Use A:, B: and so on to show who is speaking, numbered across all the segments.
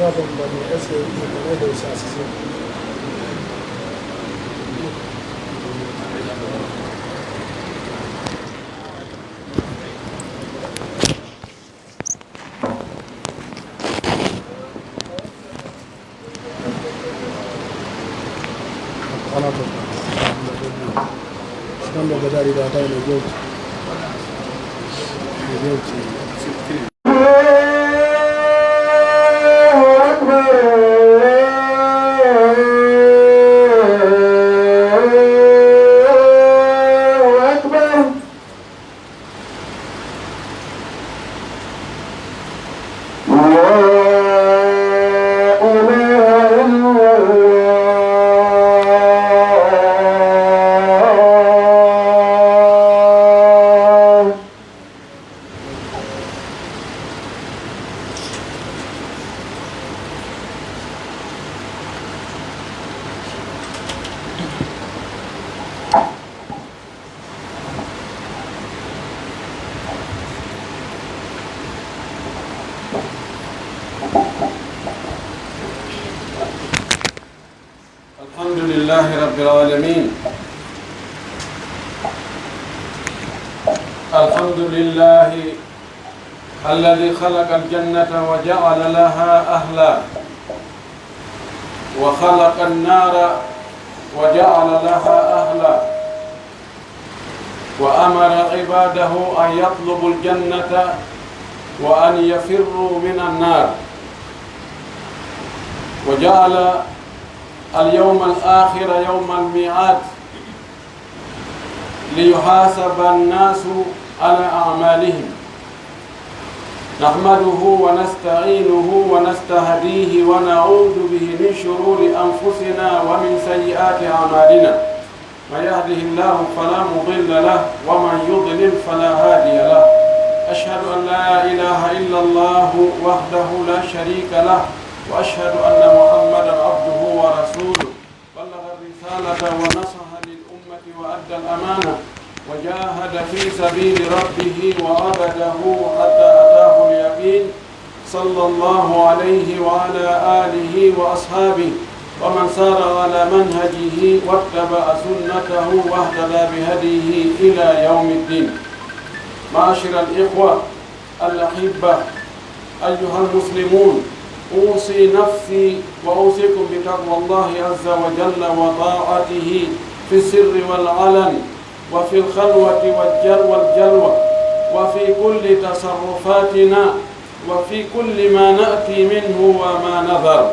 A: sabon ba ne ese ne da sa su ana to skan da gadari da ta ne goji
B: الحمد لله رب العالمين. الحمد لله الذي خلق الجنة وجعل لها أهلا، وخلق النار وجعل لها أهلا، وأمر عباده أن يطلبوا الجنة وأن يفروا من النار، وجعل اليوم الآخر يوم الميعاد ليحاسب الناس على أعمالهم. نحمده ونستعينه ونستهديه ونعوذ به من شرور أنفسنا ومن سيئات أعمالنا. من يهده الله فلا مضل له ومن يضلل فلا هادي له. أشهد أن لا إله إلا الله وحده لا شريك له، وأشهد أن محمدا عبده ورسوله. بلغ الرسالة ونصح للأمة وأدى الأمانة، وجاهد في سبيل ربه وعبده حتى أتاه اليقين، صلى الله عليه وعلى آله وأصحابه ومن سار على منهجه واتبع سنته واهتدى بهديه إلى يوم الدين. معاشر الإخوة الأحبة، أيها المسلمون، أوصي نفسي وأوصيكم بتقوى الله عز وجل وطاعته في السر والعلن، وفي الخلوة والجلوة، وفي كل تصرفاتنا، وفي كل ما نأتي منه وما نذر،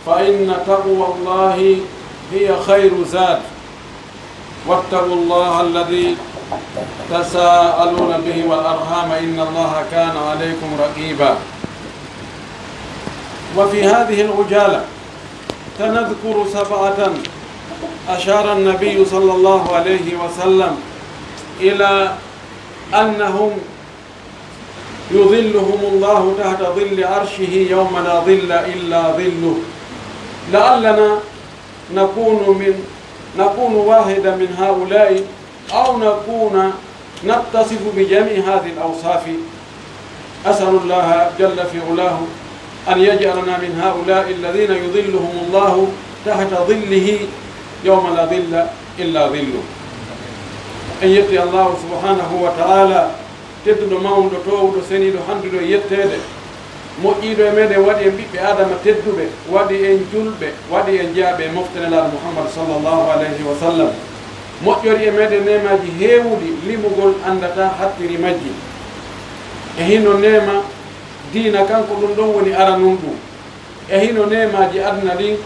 B: فإن تقوى الله هي خير زاد. واتقوا الله الذي تساءلون به والأرحام، إن الله كان عليكم رقيبا. وفي هذه العجالة سنذكر 7 أشار النبي صلى الله عليه وسلم إلى أنهم يظلهم الله تحت ظل عرشه يوم لا ظل إلا ظله. لعلنا نكون واحدا من هؤلاء، أو نكون نتصف بجميع هذه الأوصاف. أسأل الله جل في علاه أن يجعلنا من هؤلاء الذين يظلهم الله تحت ظله يوم لا ظل إلا ظله. أن يتي الله سبحانه وتعالى تدل ماوندو توودو سنيدو حمدو يتede moƴƴiɗo e meɗen waɗi en ɓiɓɓe adama tedduɓe, waɗi en julɓe, waɗi en jaaɓe moftanelaɗo Muhammad sallallahu alayhi wa sallam. moƴƴori e meɗen nemaji heewuɗi limugol andata hattiri majji. e hino nema diina kanko ɗum ɗon woni aranum ɗum. e hino nemaji aduna ɗin,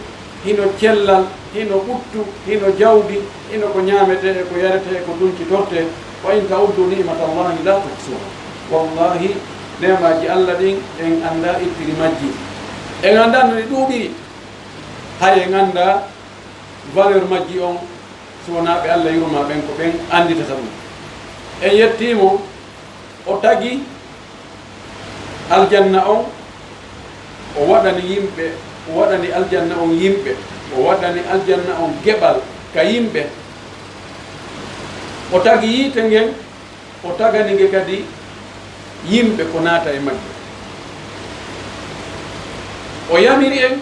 B: hino cellal, hino ɓuttu, hino jawdi, hino ko ñamete e ko yarete e ko dunkitorte. wa in ta'uddu ni'matallahi la tuhsuha. wallahi nemaji Allah ɗin en anda ittiri majji, en anda no ɗi ɗuuɓiri, hay en anda valeur majji on suwonaɓe Allah yurma ɓen ko ɓen anditata ɗum. en yettimo o tagi aljanna on, o waɗani yimɓe, o waɗani aljanna on yimɓe, o waɗani aljanna on geɓal ka yimɓe. o tagi yiite ngen, o tagani nge kadi yimɓe ko naata e magge. o yamiri en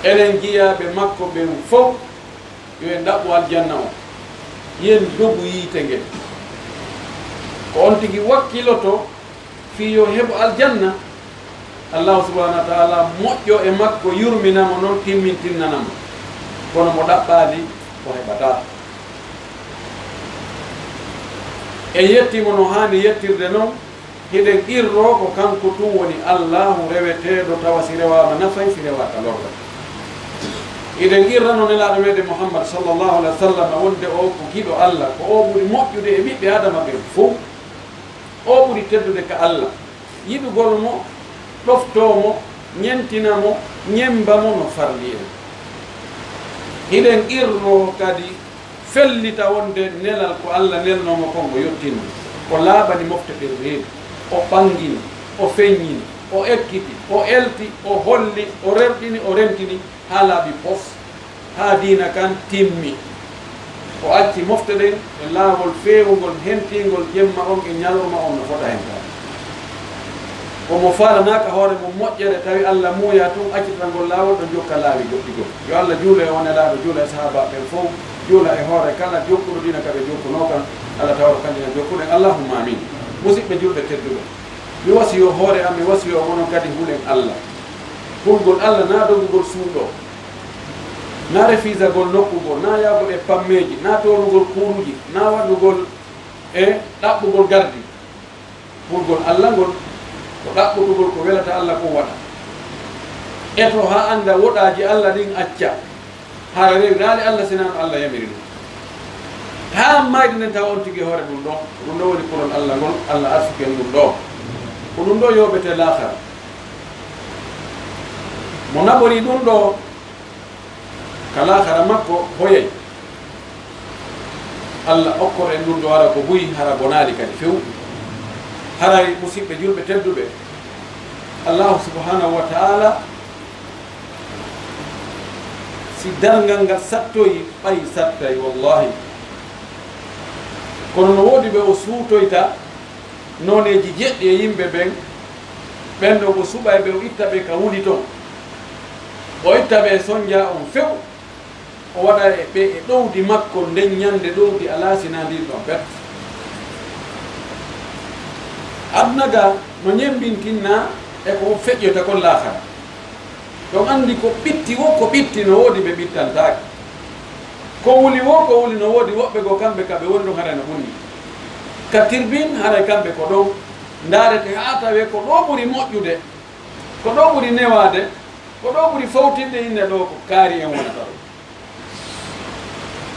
B: enen jiyaɓe makko ɓen fof yo en ɗaɓɓu aljanna o yen dogu yiite ngel ko on tigi wakkiloto fi yo heɓo aljanna allahu subhanahu wa taala moƴƴo e makko yurminamo noon timmintinnanamo kono mo ɗaɓɓaali ko heɓata e yettimo no haani yettirde noon hiɗen irro ko kanko tun woni allahu reweteɗo tawa si rewama nafay si rewaka lorda eɗen irrano nelaɗo meɗen mouhammad sallllahu alih wa sallam wonde o ko giɗo allah ko o ɓuri moƴƴude e ɓiɓɓe adama ɓen fof o ɓuri teddude ka allah yiɗugol mo ɗoftomo ñentinamo ñembamo no farli en hiɗen irno kadi fellita wonde nelal ko allah nelnomo kon o yettinmo o laaɓani mofteɗen reedu o ɓangini o feññini o ekkiti o elti o holli o rerɗini o rentini ha laaɓi pof ha diina kan timmi o acci mofte ɗen e laawol feewugol hentingol jemma on e ñalorma on no fota hen tan omo falanaka hoore mum moƴƴere tawi allah muuya tun accitangol laawol ɗo jokka laawi goɗɗigol yo allah juula e onelaaɗo juula e sahaba ɓen fof juula e hoore kala jokkuɗo ɗina kaɓe jokkuno kan allah tawata kañƴina jokkuɗen allahumma amin musidɓe julɓe tedduɓe mi wasiyo hoore am mi wasiyo onon kadi huulen allah hulgol allah na dogugol suuɗo na refisagol nokkugol na yawgol e pammeji na torugol kuuruji na waɗugol e ɗaɓɓugol gardi hulgol allah ngol ko ɗaɓɓutugol ko welata allah ko waɗa eto ha anda woɗaji allah ɗin acca ha rewi raali allah sinano allah yamiri ɗum ha mayde nden taw on tigui hoore ɗum ɗo woni kurol allah ngol allah arsuken ɗum ɗo ko ɗum ɗo yoɓete lahara mo naɓori ɗum ɗo ka lahara makko hoyay allah okkor en ɗum ɗo ara ko buyi hara bonali kadi few haray musidɓe julɓe tedduɓe allahu subhanahu wa taala si dargal ngal sattoyi ɓay sattay wallahi kono no woodi ɓe o suutoyta noneji jeɗɗi e yimɓe ɓen ɓen ɗo ko suɓa ɓe o itta ɓe ka wuli toon o itta ɓe soñdia on few o waɗa e ɓe e ɗowdi makko nden ñande ɗowdi alasina ndin ɗon pet aduna ga no ñembintinna e ko feƴƴota kon lahara ɗon andi ko ɓitti wo ko ɓitti no woodi ɓe ɓittantaki ko wuli wo ko wuli no woodi woɓɓe go kamɓe kaɓe woni ɗon haray no ɓunni ka tirbin haray kamɓe ko ɗon ndaarete ha tawe ko ɗo ɓuri moƴƴude ko ɗo ɓuri newade ko ɗo ɓuri fawtinde inne ɗo ko kaari en wonata ɗo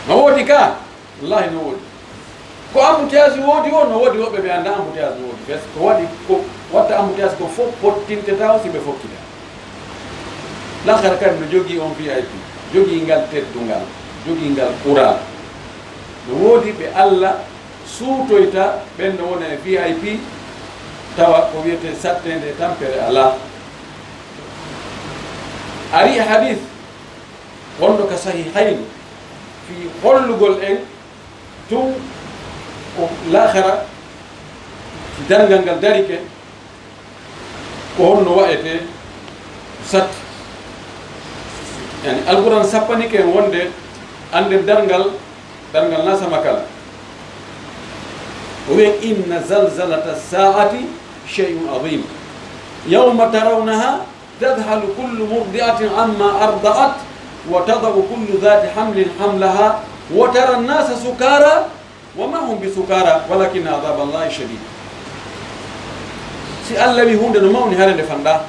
B: no woodi ka wallahi no woodi ko embouteillage woodi o no woodi woɓɓe ɓe anda embouteillage no woodi ɓes ko waɗi ko watta embouteillage ko fof pottinte taw si ɓe fokkita lahara kadi no jogii on VIP jogii ngal teddungal jogii ngal kural no woodi ɓe allah suutoyta ɓen no wona e VIP tawa ko wiyete sattede tampere ala ari hadith wonɗo ka sahihayn fi hollugol en tun ko lahara si dargal ngal darike ko honno wayete sat yani alquran sappanike en wonde ande dargal nasama kala o wiye inna zalzalata saati shey'un adim yawma tarawnaha tadhalu kullu murdi'atin amma arda'at wa tadau kullu dhati hamlin hamlaha wa tara an-nasa sukara wa ma hum bisukara walakin adhab allahi shadid si allah wi hunde no mawni hare nde fanda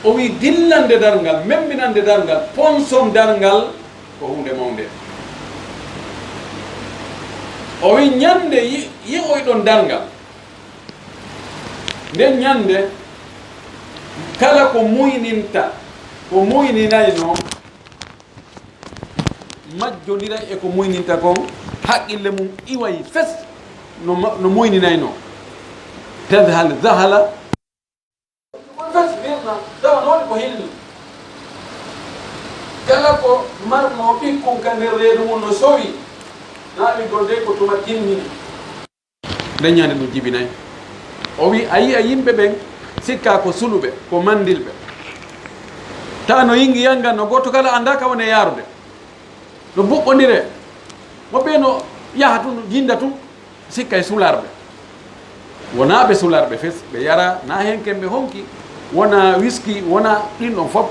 B: o wi dillande dargal membinande dargal ponsom dargal ko hunde mawde o wi ñande yi'oyɗon dargal nden ñande kala ko muyninta ko muyninayno majjodiray e ko muyninta kon haqqille mum iway fes no muyninayno tadhal dahala fes wirna tawa noon ko hilni kala ko marmo ɓikkun ka nder reedu mum no sowi naaɓi gonde ko tuma timmini nden ñande ɗum jibinayi o wi a yiya yimɓe ɓen sikka ko suluɓe ko mandilɓe ta no yingi yanga no goto kala andaka woni yarude no buɓɓodire woɓɓe no yaha tun jinda tun sikka e sularɓe wona ɓe sularɓe fes ɓe yara na hen ken ɓe honki wona wiski wona ɗin ɗon fof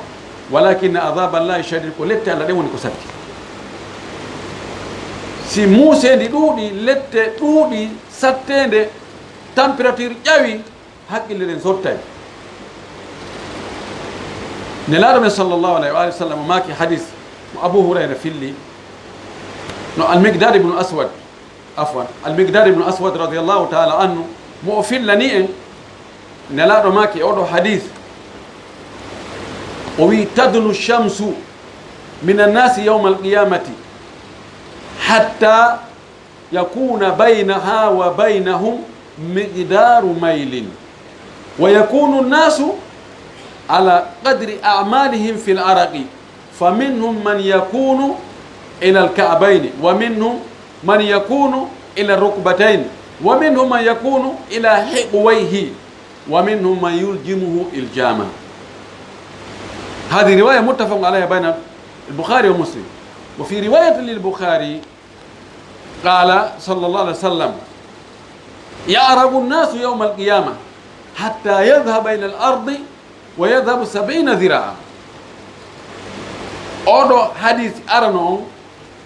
B: walakinna adaballahi shadid ko lette Allah ɗen woni ko satti si muusendi ɗuuɗi lette ɗuuɗi sattede température ƴawi haqqille ɗen sottay nelaɗo men sallllahu alayhi wa sallam maki hadis mo abou hurayra filli no almigdad ibnu aswad afwan almigdad ibnu aswad radiallahu taala anhu mo o fillani en nelaɗo maki oɗo hadis o wi tadnu shamsu min annasi yawma alqiyamati hatta yakuna baynaha wa baynahum miqdaru maylin wa yakunu nnasu على قدر أعمالهم في العرق فمنهم من يكون إلى الكعبين ومنهم من يكون إلى الركبتين ومنهم من يكون إلى حقويه ومنهم من يلجمه الجامة. هذه رواية متفق عليها بين البخاري ومسلم. وفي رواية للبخاري قال صلى الله عليه وسلم يعرج الناس يوم القيامة حتى يذهب إلى الأرض ويذهب 70 ذراعا. oɗo hadis arano on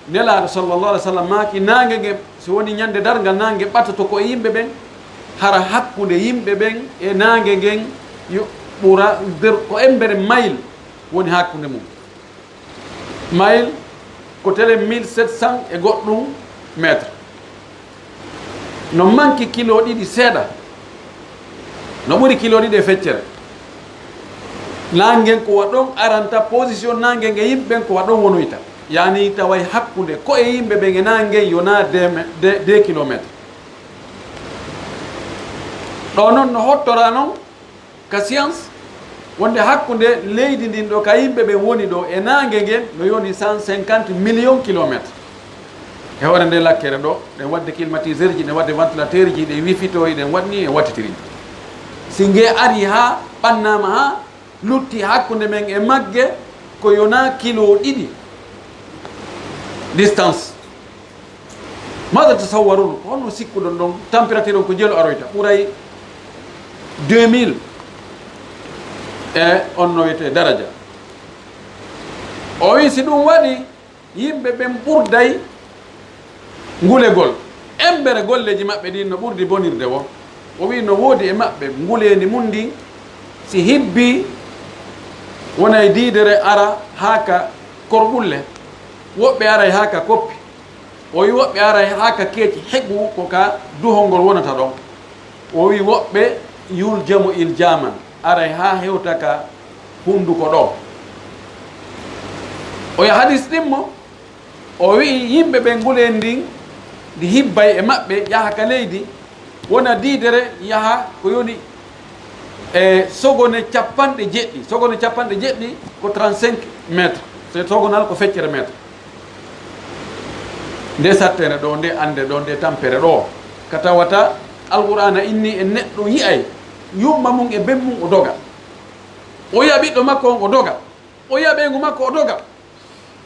B: nelaɗo sallllahu alih w sallam maki nangue ngue so woni ñande dargal nangue ɓatoto ko yimɓe ɓen hara hakkude yimɓe ɓen e nangue ngen yo ɓuura nder ko embere mayl woni hakkude mum. mayl ko tele 1700 e goɗɗum métre no manki kilo ɗiɗi seeɗa no ɓuuri kilo ɗiɗi e feccere nangen ko waɗon aranta position nangue nge yimɓe ɓen ko waɗon wonoyta yani taway hakkude ko e yimɓe ɓen e nangen yona 2 kilométre ɗo noon no hottora noon ka science wonde hakkude leydi ndin ɗo ka yimɓe ɓen woni ɗo e nangue ngen no yoni 150 millions kilométre e hoore nde lakkere ɗo ɗen wadde climatiseur ji ɗen wadde ventilateur ji ɗe wifitoyi ɗen waɗni e wattitiri si ngue ari ha ɓannama ha lutti hakkude men e magge ko yona kilo ɗiɗi distance maɗa tasawwarun holno sikkuɗon ɗon température on ko jeelu aroyta ɓuuray 2000 e on no wiyete daraja o wi si ɗum waɗi yimɓe ɓen ɓurday ngulegol embere golleji maɓɓe ɗin no ɓurdi bonirde wo o wi no woodi e maɓɓe ngulendi mum ndi si hibbi wonay diidere ara haaka korɓulle woɓɓe aray haaka koppi o wi woɓɓe aray haaka keeci heɓu ko ka duholngol wonata ɗon o wi woɓɓe yuljamu iljaman aray ha hewta ka hunduko ɗo o ya hadis ɗimmo o wi yimɓe ɓe ngulen ndin ndi hibbay e maɓɓe yaha ka leydi wona diidere yaha ko yoni e sogone capanɗe jeɗɗi ko 35 métre so sogonal ko feccere métre nde sattene ɗo nde ande ɗo nde tampere ɗo ka tawata alqur'ana inni e neɗɗo yiyay yumma mum e ben mum o doga o yiya ɓiɗɗo makko on o doga o yiya ɓeygu makko o doga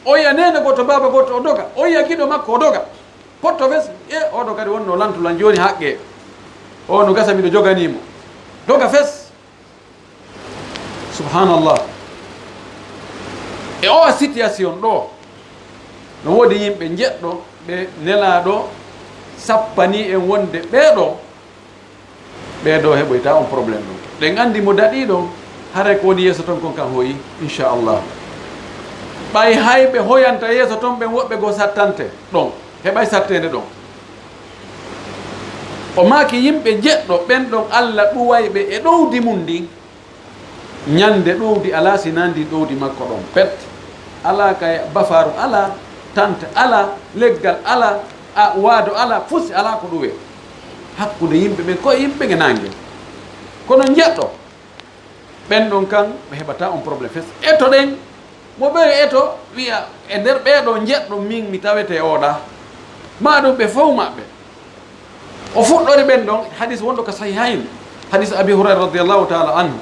B: o yiya nene goto baba goto o doga o yiya giɗo makko o doga potto fes e oɗo kadi wonno lantulan joni haqqe o no gasa miɗo joganimo doga fes subhanallah e o situation ɗo no woodi yimɓe jeɗɗo ɓe nelaɗo sappani en wonde ɓeeɗo heɓoyta on probléme ɗum ɗen andi mo daɗi ɗon haray ko woni yeeso ton kon kan hoyi inchallah ɓay hayɓe hoyanta yeeso ton ɓen woɓɓe go sattante ɗon heɓay sattede ɗon o maaki yimɓe jeɗɗo ɓen ɗon Allah ɗuwayɓe e ɗowdi mum ndin ñande ɗowdi ala sinandi ɗowdi makko ɗon pet ala kay bafaru ala tante ala leggal ala waado ala fusi ala ko ɗuwe hakkude yimɓe ɓen koye yimɓe ɓe nangue kono jeɗɗo ɓen ɗon kan ɓe heɓata on probléme fes eto ɗen mo ɓe eto wiya e nder ɓeɗo jeɗɗo min mi tawete oɗa maɗum ɓe fof maɓɓe o fuɗɗori ɓen ɗon hadis wonɗo ko sahihayn hadis abi hurayra radiallahu taala anhu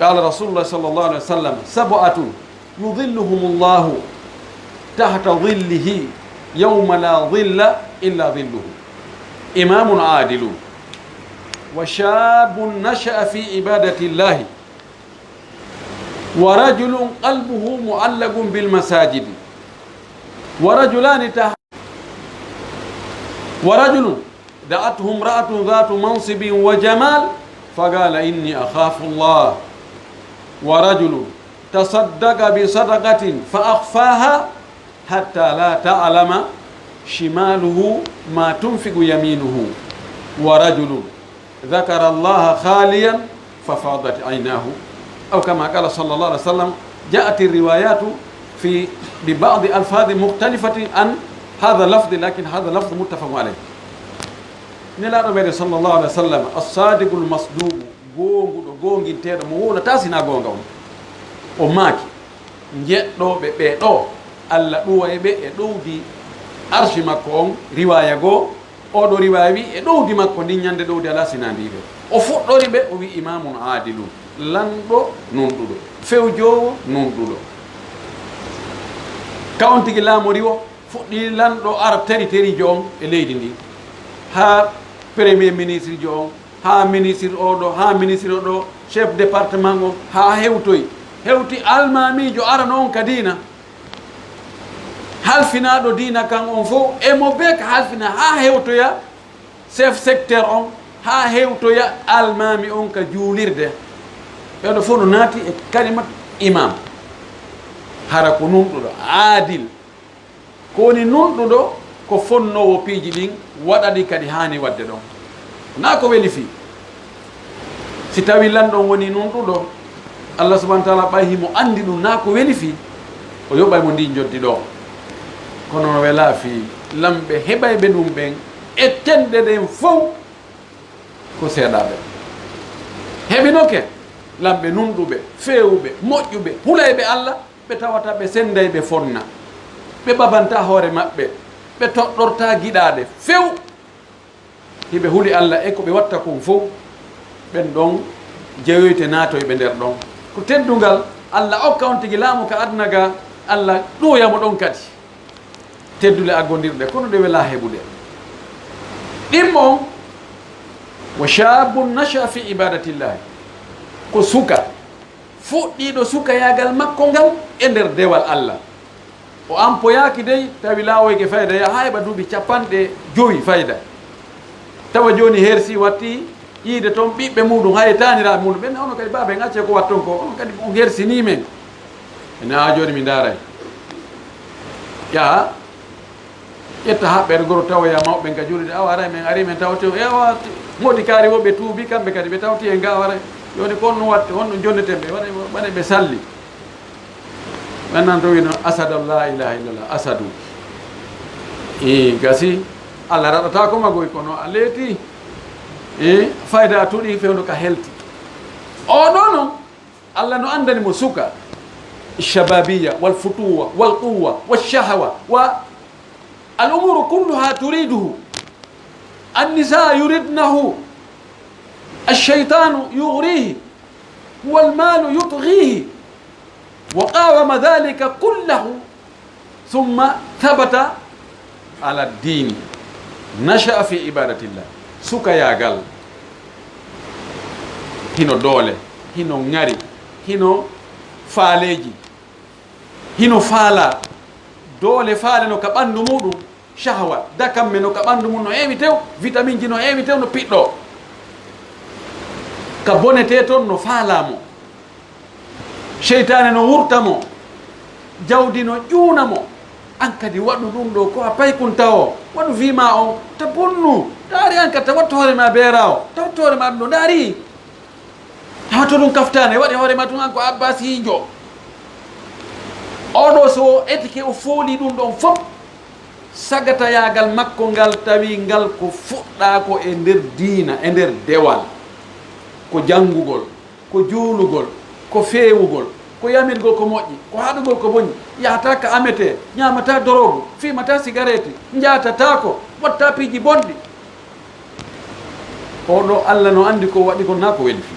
B: قال رسول الله صلى الله عليه وسلم 7 يظلهم الله تحت ظله يوم لا ظل إلا ظله إمام عادل وشاب نشأ في عبادة الله ورجل قلبه معلق بالمساجد ورجل دعته امرأة ذات منصب وجمال فقال إني أخاف الله ورجل تصدق بصدقة فأخفاها حتى لا تعلم شماله ما تنفق يمينه ورجل ذكر الله خاليا ففاضت عيناه أو كما قال صلى الله عليه وسلم. جاءت الروايات في ببعض ألفاظ مختلفة عن هذا اللفظ لكن هذا اللفظ متفق عليه. نلا ربي صلى الله عليه وسلم الصادق المصدوق gongi tedo mo wona tasina gonga o maki jeddo be do alla duwa e be e dowdi arshi makko on riwaya go o do riwaya wi e dowdi makko ndi nyande dowdi ala sinandibe o fuddori be o wi imamun adilu lando nondudo fewjowo nondudo kawntigi laamori o fuddi lando ara teri joom e leydi ndi ha premier ministre joom ha ministre oɗo ha ministre oɗo chef département o ha hewti almamijo ara noon ka dina halfinaɗo dina kan on fof emo be ka halfina ha hewtoya chef secteur on ha hewtoya almami on ka juulirde ɓeɗo fof no naati e kalimat imam hara ko nunɗuɗo adil ko woni nunɗuɗo ko fonnowo piiji ɗin waɗaɗi kadi hani wadde ɗon na ko weli fi si tawi lanɗon woni nunɗuɗo Allah subhanahu wa ta'ala ɓayhimo andi ɗum na ko weli fi o yoɓaymo ndi joddi ɗo kono no wela fi lamɓe heɓayɓe ɗum ɓen ettenɗe ɗen fof ko seeɗaɓe heɓinoke lamɓe nunɗuɓe fewuɓe moƴƴuɓe hulayɓe Allah ɓe tawata ɓe sendayɓe fonna ɓe ɓabanta hoore maɓɓe ɓe toɗɗorta giɗaɗe few hiɓe huuli Allah e ko ɓe watta kon fof ɓen ɗon jeyoyte naatoyɓe nder ɗon ko teddungal Allah okka on tigi laamu ka aduna ga Allah ɗoyamo ɗon kadi teddule aggodirɗe kono ɗe wela heɓude ɗimmo on wa shabun nasha fi ibadatillahi ko suka fuɗɗiɗo suka yagal makko ngal e nder dewal Allah o ampoyaki dey tawi lawoyke fayda ya ha heɓa duuɓi 50 fayda tawa joni hersi watti yiide toon ɓiɓɓe muɗum hay taniraɓe muɗum ɓenne ono kadi baba en acce ko watton ko on kadi on hersini men ene ha joni mi daaray yaha ƴetta haɓɓere goro tawoya mawɓe ka juulide awa aray men ari men tawte ewa moɗi kaari wo ɓe tuubi kamɓe kadi ɓe tawti e nga waray joni ko honno watte honno jonneten ɓe waɗe ɓe salli ɓennan to wino asadu la ilaha illallah asadu gasi Allah raɗata ko magoy kono a leeti fayda a tuuɗi fewndo ka helti oɗo noon Allah no andani mo suka shababiya wal futuwa wal quwa wal shahawa wa al umuru kulluha turiduhu النساء يردنه الشيطان يغريه والمال يطغيه وقاوم ذلك كله ثم ثبت على الدين نشأ في عبادة الله سوكا ياغال هينو دولة هينو نغاري هينو فاليجي هينو فالا دولة فالا نو كباندو مودو شهوة دكام منو كباندو مودو ايمي تيو فيتامين جي نو ايمي تيو نو بيتلو كبونة تيتون نو فالامو شيطان نو ورتامو جودي نو جونامو ankadi waɗu ɗum ɗo ko a paykunta o waɗu wima o ta bonnu daari an kadi tawatto hoore ma beera o tawatto hoore ma ɗum ɗo daari tawato ɗum kaftane waɗi hoore ma tun an ko abbas hiijo oɗo so etike o fooli ɗum ɗon fof sagata yagal makko ngal tawi ngal ko fuɗɗa ko e nder diina e nder dewal ko janngugol ko juulugol ko feewugol ko yamirgol ko moƴƴi ko haɗugol ko boñi yahata ka amete ñamata dorogu fimata cigarette jatata ko watta piiji bonɗi oɗo Allah no andi ko waɗi ko na ko weli fi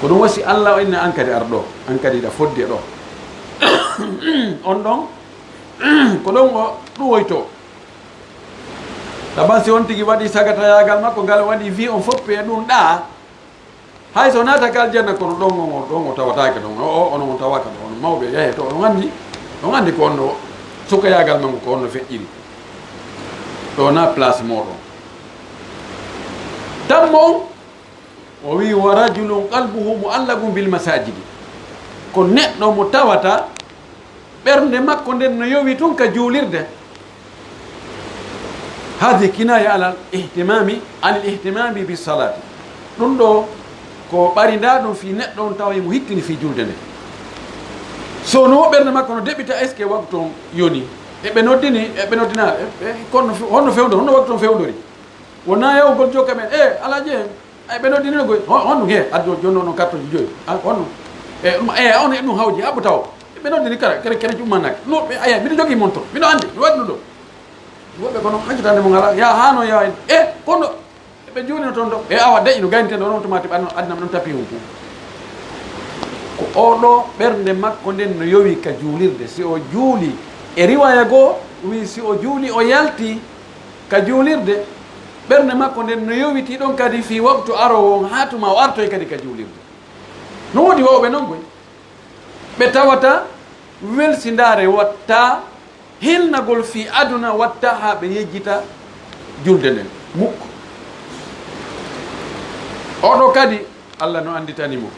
B: ko ɗum wasi Allah o inne an kadi arɗo an kadi ɗa fodde ɗo on ɗon ko ɗon o ɗum woyto taban si on tigi waɗi sagatayagal makko ngal waɗi wi on foppe e ɗum ɗa hay so naata ka aljanna kono ɗon o tawatake ɗon ono on tawaka ɗo ono mawɓe yahe to on andi ko onno sukayagal makko ko onno feƴƴiri ɗo na place moɗon tammo o wi wa rajulun qalbuhu muallaqum bil masajidi ko neɗɗo mo tawata ɓernde makko nden no yowi tun ka juulirde hadi kinaya alal ihtimami bis salati ɗum ɗo ko ɓarinda ɗum fi neɗɗo on tawa mo hittini fi julde nde so no ɓernde makko no deɓita est ce que waktu on yoni eɓe noddina kono honno fewdo honno waktu on fewdori wona yawgol jokka men alaji ɓe noddinino goy honno he addo jonno no carte ji joyi honno on e ɗum hawji abbo taw ɓe noddini kene cummannake no ɓe aya mbiɗo jogui montor mbiɗo andi mi waɗino ɗo woɓɓe kono haccitande mo ngala ya hano yawa kono ɓe juulino toon ɗo awa deƴi no gaynitede onon tomati ɓanno addinam ɗon tapi hum ko oɗo ɓernde makko nden no yowi ka juulirde si o juuli e riwaya goo wi si o juuli o yalti ka juulirde ɓernde makko nden no yowiti ɗon kadi fi waktu arowo on ha tuma o artoy kadi ka juulirde no woodi wawɓe noon goy ɓe tawata welsindare watta hilnagol fi aduna watta ha ɓe yejjita julde nden mukko oɗo kadi Allah no anditanimo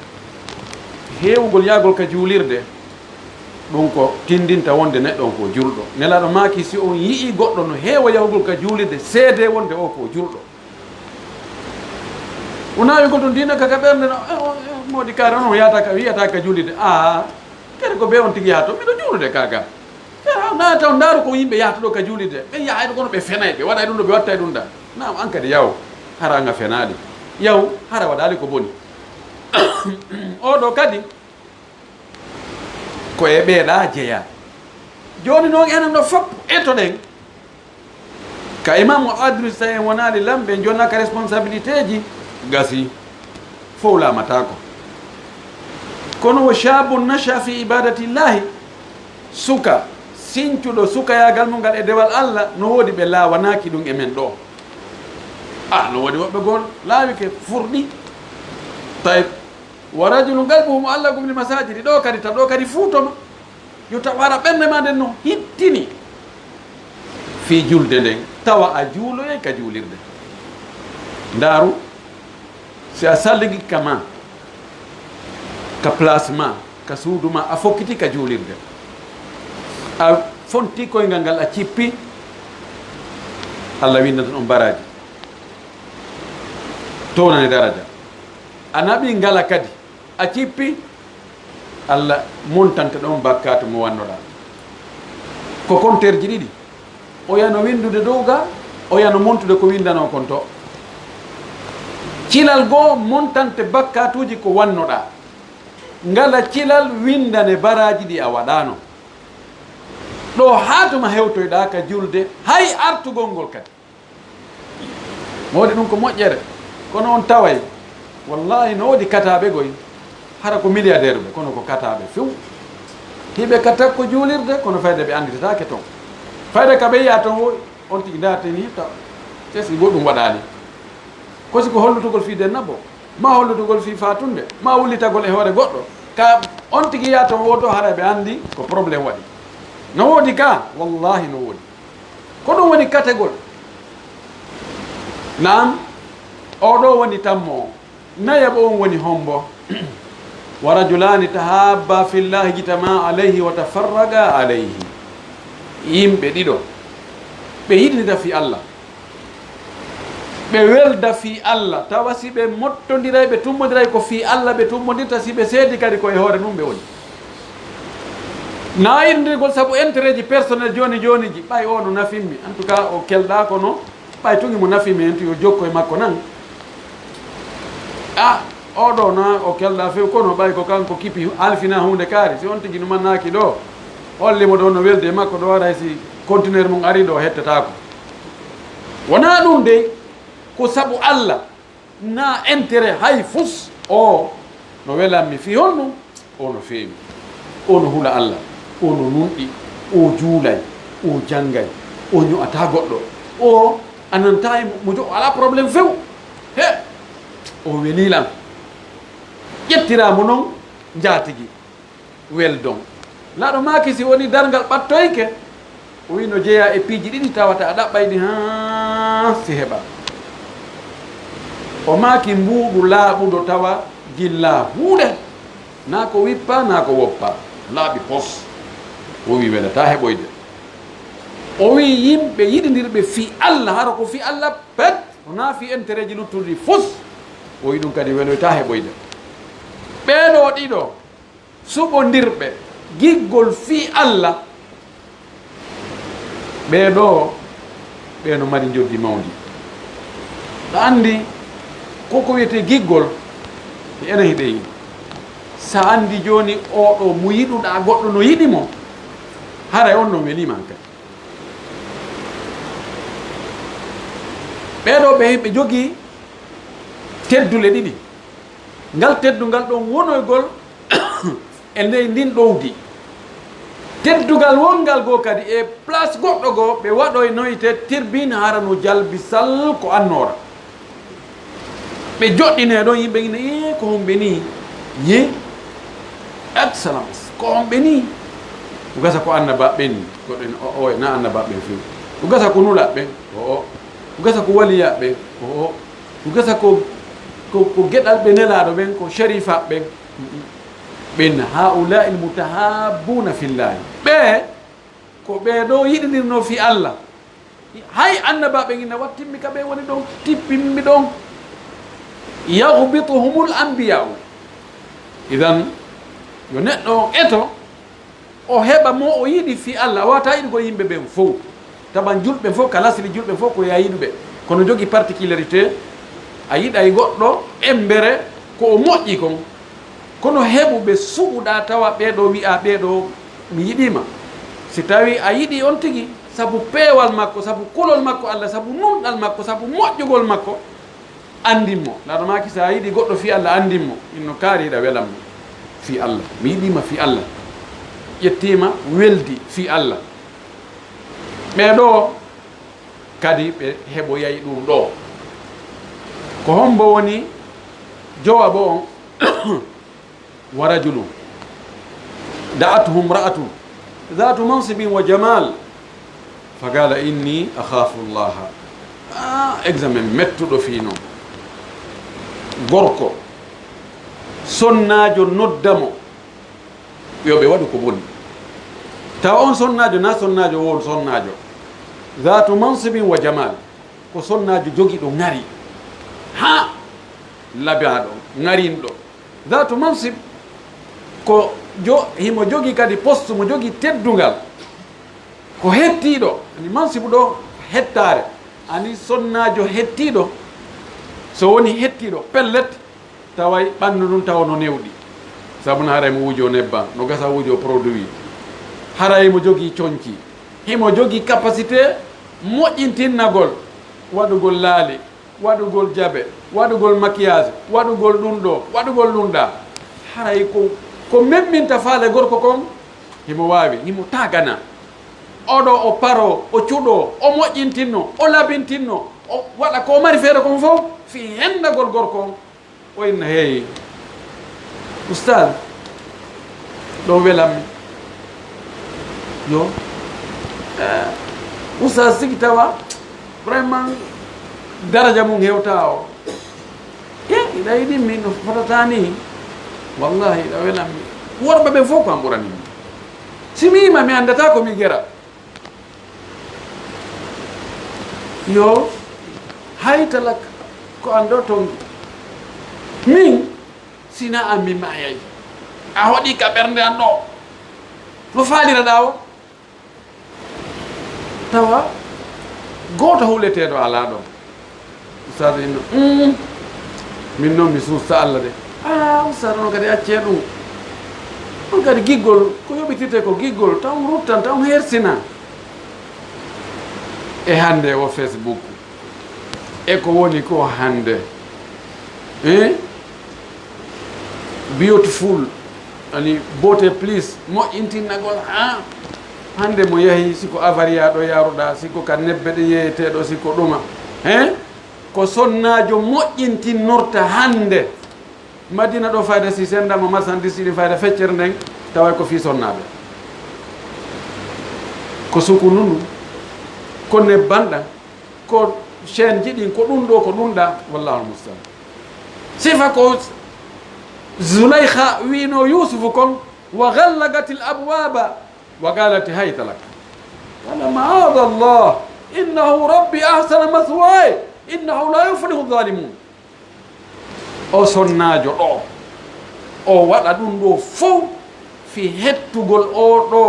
B: heewugol yaagol ka juulirde ɗum ko tindinta wonde neɗɗo on ko julɗo nelaɗo maaki si on yii goɗɗo no heewa yahugol ka juulirde seede wonde o ko julɗo wonawigol ɗum dina kaka ɓernde no modi kaare on wiyata ka juulirde kadi ko be on tigi yaha to mbiɗo juulude kaga na taw ndaaru ko yimɓe yahata ɗo ka juulirde ɓe yahayɗo kono ɓe fenay ɓe waɗay ɗum ɗo ɓe wattay ɗum da nam an kadi yaw haranga fenaali yaw hara waɗali ko boni oɗo kadi ko e ɓeeɗa jeeya joni noon enen ɗo fopp eto ɗen ka imam o adrissa en wonali lamɓe jonnaka responsabilité ji gasi fof lamatako kono wo shabun nasha fi ibadatillahi suka sincuɗo sukayagal mum ngal e dewal Allah no woodi ɓe lawanaki ɗum e men ɗo no woodi woɓɓe gol laawike furɗi tawi wa rajulun qalbuhu muallaqum bil masajidi ɗo kadi tan ɗo kadi fuutoma yo tawara ɓernde ma nden no hittini fi julde nden tawa a juuloyey ka juulirde ndaaru si a salligi kama ka place ma ka suudu ma a fokkiti ka juulirde a fonti koyngal ngal a cippi Allah windata ɗon baraji townane daraja a naɓi ngala kadi a cippi Allah montanta ɗon bakkatu mo wannoɗa ko compteur ji ɗiɗi o yano windude dow ga o yano montude ko windano kon to cilal goo montante bakkatuji ko wannoɗa ngala cilal windane baraji ɗi a waɗano ɗo hatuma hewtoyɗa ka julde hay artugol ngol kadi mawde ɗum ko moƴƴere kono on taway wallahi no woodi kataɓe goy hara ko milliardaire ɓe kono ko kataɓe few hiɓe katak ko juulirde kono fayde ɓe anditatake toon fayde ka ɓe yiya toon on tigi darteni taw tesi goɗɗum waɗani kosi ko hollutugol fi dennabo ma hollutugol fi fatunde ma wullitagol e hoore goɗɗo ka on tigi yiya toon woto hara ɓe andi ko probléme waɗi no woodi ka wallahi no woodi ko ɗum woni kategol nam oɗo woni tammo nayaɓo on woni hombo wa rajulani tahabba fillahi jitama alayhi wa tafarraga alayhi yimɓe ɗiɗo ɓe yiɗinita fi Allah ɓe welda fi Allah tawa si ɓe mottodiray ɓe tummodiray ko fi Allah ɓe tummodirta si ɓe seedi kadi koye hoore mum ɓe woni na yiɗindirgol saabu intérêt ji personnel joni ji ɓay o no nafimmi en tout cas o kelɗa kono ɓay tugi mo nafimi en to yo jokko e makko nan oɗo na o kelɗa few kono ɓay ko kanko kipi alfina hunde kaari si on tigi numannaki ɗo hollimo ɗo no welde e makko ɗo waɗa si conteneur mum ari ɗo hettatako wona ɗum de ko saabu Allah na intérêt hay fus o no welanmi fi honno ono feewi ono hula Allah ono nunɗi o juulay o janggay o ño'ata goɗɗo o ananta mo jo ala probléme few he o welilam ƴettiramo noon jatigi weldon laaɗo maki si woni dargal ɓattoyke o wi no jeeya e piiji ɗiɗi tawata a ɗaɓɓayɗi ha si heɓa o maki mbuuɗu laaɓuɗo tawa gilla huuɗe na ko wippa na ko woppa laaɓi pos o wi welata heɓoyde o wi yimɓe yiɗidirɓe fi Allah hara ko fi Allah pet wona fi intérêt ji luttuɗi fus o wi ɗum kadi weloyta heɓoyde ɓeeɗo ɗiɗo suɓodirɓe giggol fi Allah ɓeeɗo ɓeeno mari joddi mawdi ɗo andi koko wiyete giggol ene hiɗeyi sa andi joni oɗo mo yiɗuɗa goɗɗo no yiɗimo haray on no weliman kadi ɓeeɗo ɓe jogii teddule ɗiɗi ngal teddungal ɗon wonoygol e ndey ndin ɗowdi teddugal wongal goo kadi e place goɗɗo goo ɓe waɗoy noyte tirbine hara no jalbi sal ko annora ɓe joɗɗine ɗon yimɓe ine e ko homɓe ni ye excellence ko homɓe ni ko gasa ko annabaɓe ni goɗɗen o na annabaɓe few ko gasa ko nulaɓe o ko gasa ko waliyaɓe o ko gasa ko geɗal ɓe nelaɗo ɓen ko sharifa ɓen ɓen haula il mutahabuna fillahi ɓe ko ɓeeɗo yiɗidirno fi Allah hay annabaɓe ina wattimmi ka ɓe woni ɗon tippimmi ɗon yahbituhumul anbiya'u idan yo neɗɗo on eto o heɓa mo o yiɗi fi Allah wata yiɗugol yimɓe ɓen fof taban julɓe fof kala sili julɓe fof ko ya yiɗuɓe kono jogui particularité a yiɗay goɗɗo embere ko o moƴƴi kon kono heɓuɓe suɓuɗa tawa ɓeeɗo wi'a ɓeeɗo mi yiɗima si tawi a yiɗi on tigui saabu peewal makko saabu kulol makko Allah saabu nunɗal makko saabu moƴƴugol makko andinmo laɗo maki sa yiɗi goɗɗo fi Allah andinmo inno kaariɗa welanmo fi Allah mi yiɗima fi Allah ƴettima weldi fi Allah ɓeɗo kadi ɓe heɓoyay ɗum ɗo ko hombo woni jowabo on wa rajulu da'atuhu imra'atu dhatu mansibin wa jamal fa qala inni akhafu llaha examen mettuɗo fi noon gorko sonnajo noddamo yoɓe waɗu ko boni tawa on sonnajo na sonnajo won sonnajo dhatu mansibin wa jamal ko sonnajo jogiɗo ngari ha labaɗo ngarinɗo dhatu mansib ko himo jogi kadi poste mo jogi teddungal ko hettiɗo ani mansibu ɗo hettare ani sonnajo hettiɗo so woni hettiɗo pellet taway ɓandu ɗum tawa no newɗi sabu no haray mo wujo nebban no gasa wujo produit haray mo jogi coñci himo jogi capacité moƴƴintinnagol waɗugol laali waɗugol jabe waɗugol maquillage waɗugol ɗum ɗo waɗugol ɗum ɗa haray ko memminta faale gorko kon himo wawi himo tagana oɗo o paro o cuuɗo o moƴƴintinno o labintinno o waɗa ko mari feere kon fof fi hendagol gorko on o inna heeyi oustad ɗo welammi yo oustad sigi tawa vraiment daraja mum hewta o iɗa yiɗinmi no fotata ni wallahi iɗa welammi worɓe ɓe fof ko an ɓuranimi si mi yima mi andata komi gera yo haytalak ko an ɗo tongi min sina an mi mayay a hoɗi ka ɓernde an ɗo no faaliraɗa o tawa goto huleteɗo ala ɗon ustad inno min noon mi suusta Allah de ustad on kadi acce ɗum on kadi giggol ko yoɓitirte ko giggol taw ruttan taw hersina e hande o Facebook e ko woni ko hande beautiful ani beauté plus moƴƴintinnagol ha hande mo yahi siko avaria ɗo yaruɗa siko ka nebbe ɗe yeeyeteɗo siko ɗuma he ko sonnajo moƴƴintinnorta hande madina ɗo fayda si sendama marchandise ɗi fayda feccere nden taway ko fi sonnaɓe ko suku nunu ko nebbanɗa ko chaine jiɗin ko ɗum ɗo ko ɗum ɗa wallahu almustaan sifa ko zulaykha wino yusufu kon wa ghallagati l abwaba wa qalati hayta lak qala maada allah innahu rabbi ahsana mathwaya innahu la yuflihu dhalimun o sonnajo ɗo o waɗa ɗum ɗo fof fi hettugol o ɗo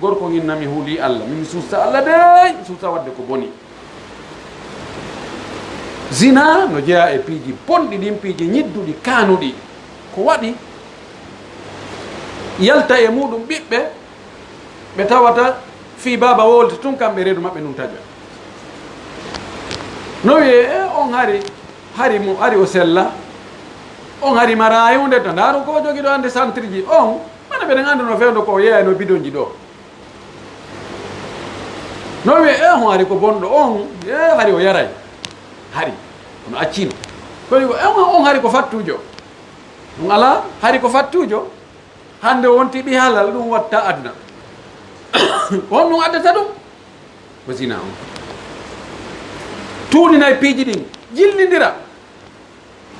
B: gorko ginnami huuli allah min suusta allah dey suusta wadde ko boni zina no jeeya e piiji bonɗi ɗin piiji ñidduɗi kanuɗi ko waɗi yalta e muɗum ɓiɓɓe ɓe tawata fi baba wolde tun kamɓe reedu maɓɓe num taƴa no wiye on hari mo ari o sella on hari marayunde to ndaru ko jogi ɗo hande centre ji on mana ɓeɗen andi no fewdo ko yeyano bidon ji ɗo no wiye on hari ko bonɗo on hari o yaray hari ono accino kono on hari ko fattujo ɗum ala hari ko fattujo hande wonti ɓi halal ɗum watta adna on ɗum addata ɗum ko zina on tuuɗina e piiji ɗin jillidira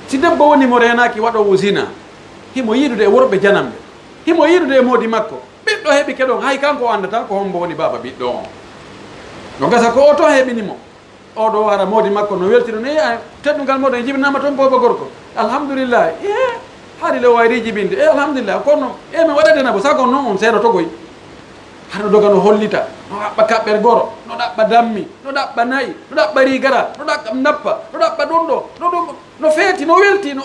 B: si debbo woni mo renaki waɗowo zina himo yiɗude e worɓe janamɓe himo yiɗude e moodi makko ɓiɗɗo heɓi keɗon hay kanko o andata ko hombo woni baba ɓiɗɗo on no gasa ko oto heɓinimo oɗo wara moodi makko no weltino ne teddungal moɗon e jibinama toon bobo gorko alhamdulillah haari le wayri jibinde alhamdulillah kono mi waɗatenabo sago noon on seeɗa togoy haɗo doga no hollita no ɗaɓɓa kaɓɓere goro no ɗaɓɓa dammi no ɗaɓɓa nayi no ɗaɓɓa rigara no ɗaɓɓa nappa no ɗaɓɓa ɗum ɗo no ɗum no feeti no welti no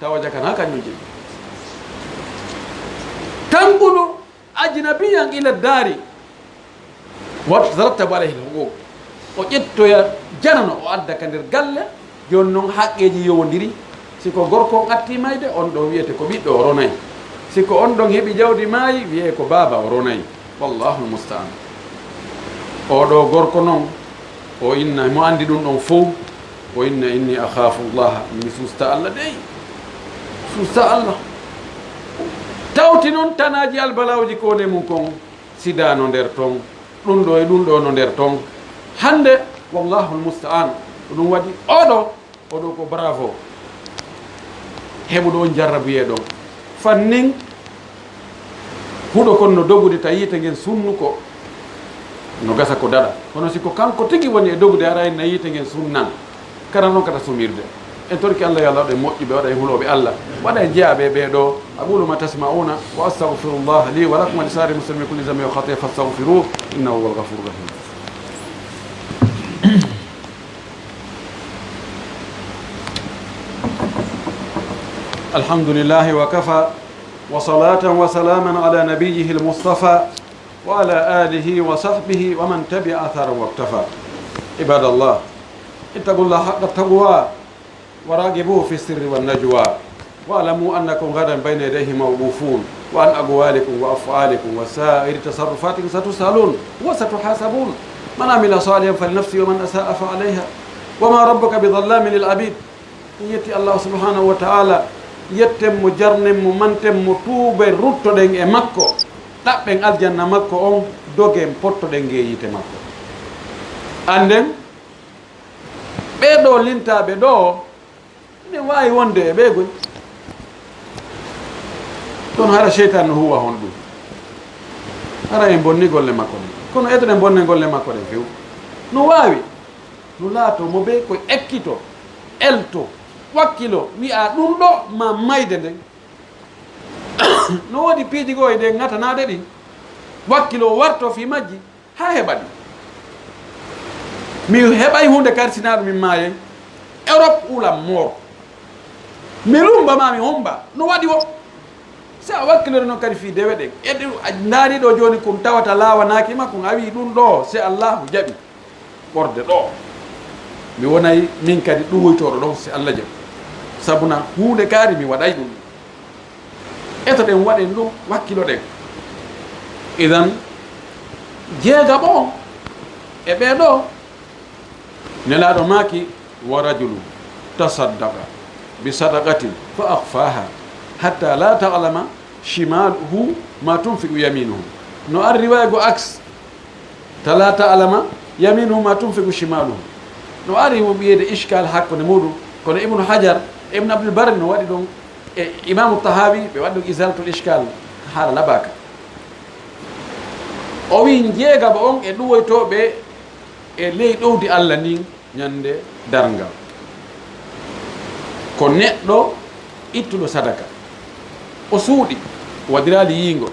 B: tawa jakana kañum jiɗi tanguɗo ajnabiyan ila daari wat tarattabu alayhi lhuquq o ƴettoya janano o adda ka nder galle joni noon haqqeji yowodiri siko gorko on atti mayde on ɗon wiyete ko ɓiɗɗo o ronayi siko on ɗon heeɓi jawdi maayi wiye ko baba o ronayi wallahu lmustaan oɗo gorko noon o inna mo andi ɗum ɗon fof o inna inni akhafu llaha mi susta allah dey susta allah tawti noon tanaji albalawji kone mum kon sida no nder ton ɗum ɗo e ɗum ɗo no nder ton hande wallahu lmustaan ɗum waɗi oɗo ko bravo heɓuɗo on jarrabuye ɗon fannin huɗo kon no dogude ta yiite ngen sunnu ko no gasa ko daɗa kono siko kanko tigi woni e dogude ara na yiite ngen sunnan kara noon kata sumirde en torki allah yo allah waɗa e moƴƴuɓe waɗa e huloɓe allah waɗa e jeeyaɓe ɓeɗo aqulu ma tasmauna wa astahfirullah li wa lakum wa li sari muslimi kulli zami wa khati'a fastaghfiruh innahu huwal ghafurur rahim الحمد لله وكفى وصلاة وسلاما على نبيه المصطفى وعلى آله وصحبه ومن تبع أثره واكتفى عباد الله اتقوا الله حق التقوى وراقبوه في السر والنجوى واعلموا أنكم غدا بين يديه موقوفون وعن أقوالكم وأفعالكم وسائر تصرفاتكم ستسألون وستحاسبون من عمل صالحا فلنفسه ومن أساء فعليها وما ربك بظلام للعبيد يأتي الله سبحانه وتعالى yetten mo jarnen mo manten mo tuuben ruttoɗen e makko ɗaɓɓen aljanna makko on dogen pottoɗen ngeyite makko anden ɓeɗo lintaɓe ɗo ne wawi wonde e ɓeegoy kono hara cheytan no huwa hon ɗum hara en bonni golle makko ɗen kono eɗoɗen bonne golle makko ɗen few no wawi no laato mo ɓe koye ekkito elto wakkilo wi'a ɗum ɗo ma mayde nden no woodi piiji goo e ɗe ŋatanade ɗin wakkilo warto fi majji ha heɓa ɗi mi heɓay hunde karsinaɗo min maayen Europe ulam mor mi lumbama mi homba no waɗi o si a wakkilore noon kadi fi dewe ɗen eɗi ndaari ɗo joni kum tawata laawanakima kum a wi ɗum ɗo si allahu jaɓi ɓorde ɗo mi wonayi min kadi ɗuwoytoɗo ɗon si allah jaɓi sabuna hunde kaari mi waɗay ɗum eto ɗen waɗen ɗum wakkilo ɗen idan jeegaɓo on e ɓeeɗo nelaɗo maaki wa rajulu tasaddaqa bi sadaqatin fa akhfaha hatta la ta'lama shimaluhu ma tunfiqu yaminuhu no ar riwaya go aks tala ta'lama yaminuhu ma tunfiqu shimaluhu no ari mo ɓiyede iskal hakkude muɗum kono ibnu hajar ibnu abdul barri no waɗi ɗum e imamu tahawi ɓe waɗi ɗum isalatul iskal haala labaka o wi jeegaɓo on e ɗuwoytoɓe e ley ɗowdi allah ndin ñande darngal ko neɗɗo ittuɗo sadaka o suuɗi wadirali yiingo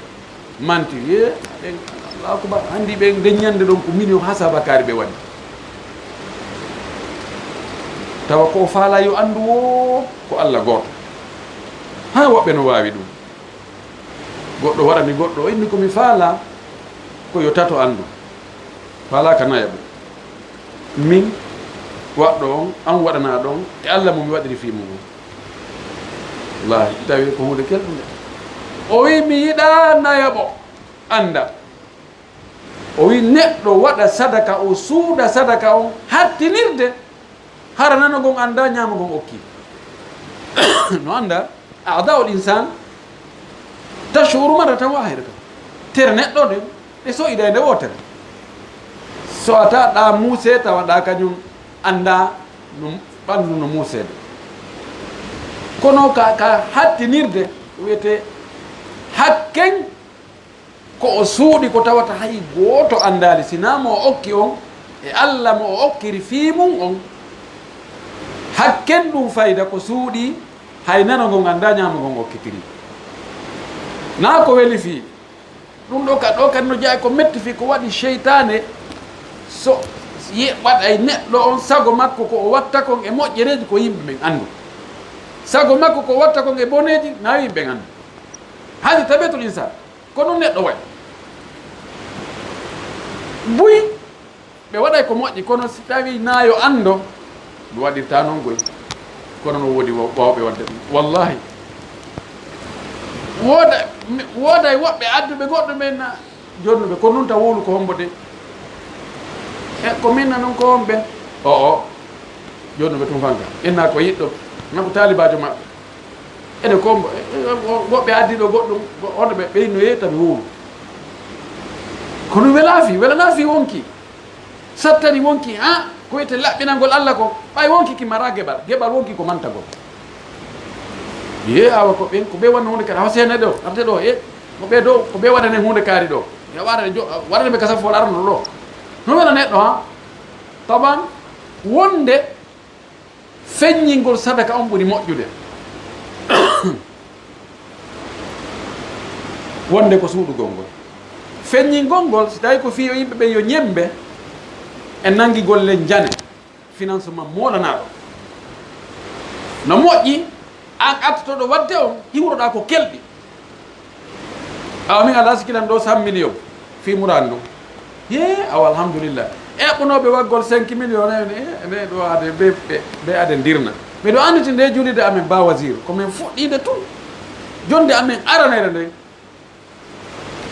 B: manti ye ɓen allahu akbar hanndi ɓe deññande ɗon ko million ha sabakari ɓe waɗi tawa ko faala yo anndu wo ko allah gooto ha woɓɓe no waawi ɗum goɗɗo waɗani goɗɗo o inni komi faala ko yo tato anndu faala ka naya ɓo min waɗɗo on an waɗana ɗon e allah momi waɗiri fimu on wallahi tawi ko hunde kelɗude o wi mi yiɗa nayaɓo anda o wi neɗɗo waɗa sadaka o suuɗa sadaka on hattinirde hara nano gon anda ñama gon okki no anda ada ol insan tashuru maratan wahidatan tere neɗɗo ɗen ɗe so ida nde wotere so ata ɗa muuse tawa ɗa kañum anda no ɓandu no muusede kono ka hattinirde wiyete hakken ko o suuɗi ko tawata hay gooto andali sina mo o okki on e allah mo o okkiri fiimum on hakken ɗum fayda ko suuɗi hay nano ngon anda ñama ngon okkitiri na ko weli fi ɗum ɗo kadi no jeeya ko metti fi ko waɗi cheytane so waɗay neɗɗo on sago makko ko o watta kon e moƴƴereji ko yimɓe ɓen andu sago makko ko watta kon e boneji na yimɓe ɓen andu hadi tabiatul insan ko ɗum neɗɗo waɗi buy ɓe waɗay ko moƴƴi kono si tawi nayo ando ɗum waɗirta noon goy kono no woodi wawɓe wadde ɗum wallahi wooday woɓɓe adduɓe goɗɗo men jonnuɓe ko nun ta wowlu ko hombo de e ko minna noon ko on ɓen o jonnuɓe tum fanka inna ko yiɗɗo nako talibajo maɓɓe ene kombo woɓɓe addiɗo goɗɗum hono ɓe ɓeyno yeytaɓe wowlu kono welana fi wonki sattani wonki ha ko wiyete laɓɓinalngol allah ko ɓay wonki ki mara geɓal wonki ko mantagol ye awa ko ɓen ko ɓe wanno hunde kadi hawa sene ɗo arte ɗo e ko ɓe dow ko ɓe waɗanen hunde kaari ɗo waɗane ɓe kasafol arno ɗo no wela neɗɗo ha taban wonde feññingol sadaka on ɓuri moƴƴude wonde ko suuɗugol ngol feññingol ngol si tawi ko fiyo yimɓe ɓe yo ñembe e nangi golle jane financement moolanaɗo no moƴƴi an attotoɗo wadde on hiwroɗa ko kelɗi awa min ala sikilan ɗo 100 million fi muran ɗum ye awa alhamdulillah eɓɓunoɓe waggol 5 million ene ɗo ade ɓe ade ndirna miɗo anditi nde julide amen ba wasir komin fuɗɗide tun jonde amen aranere nde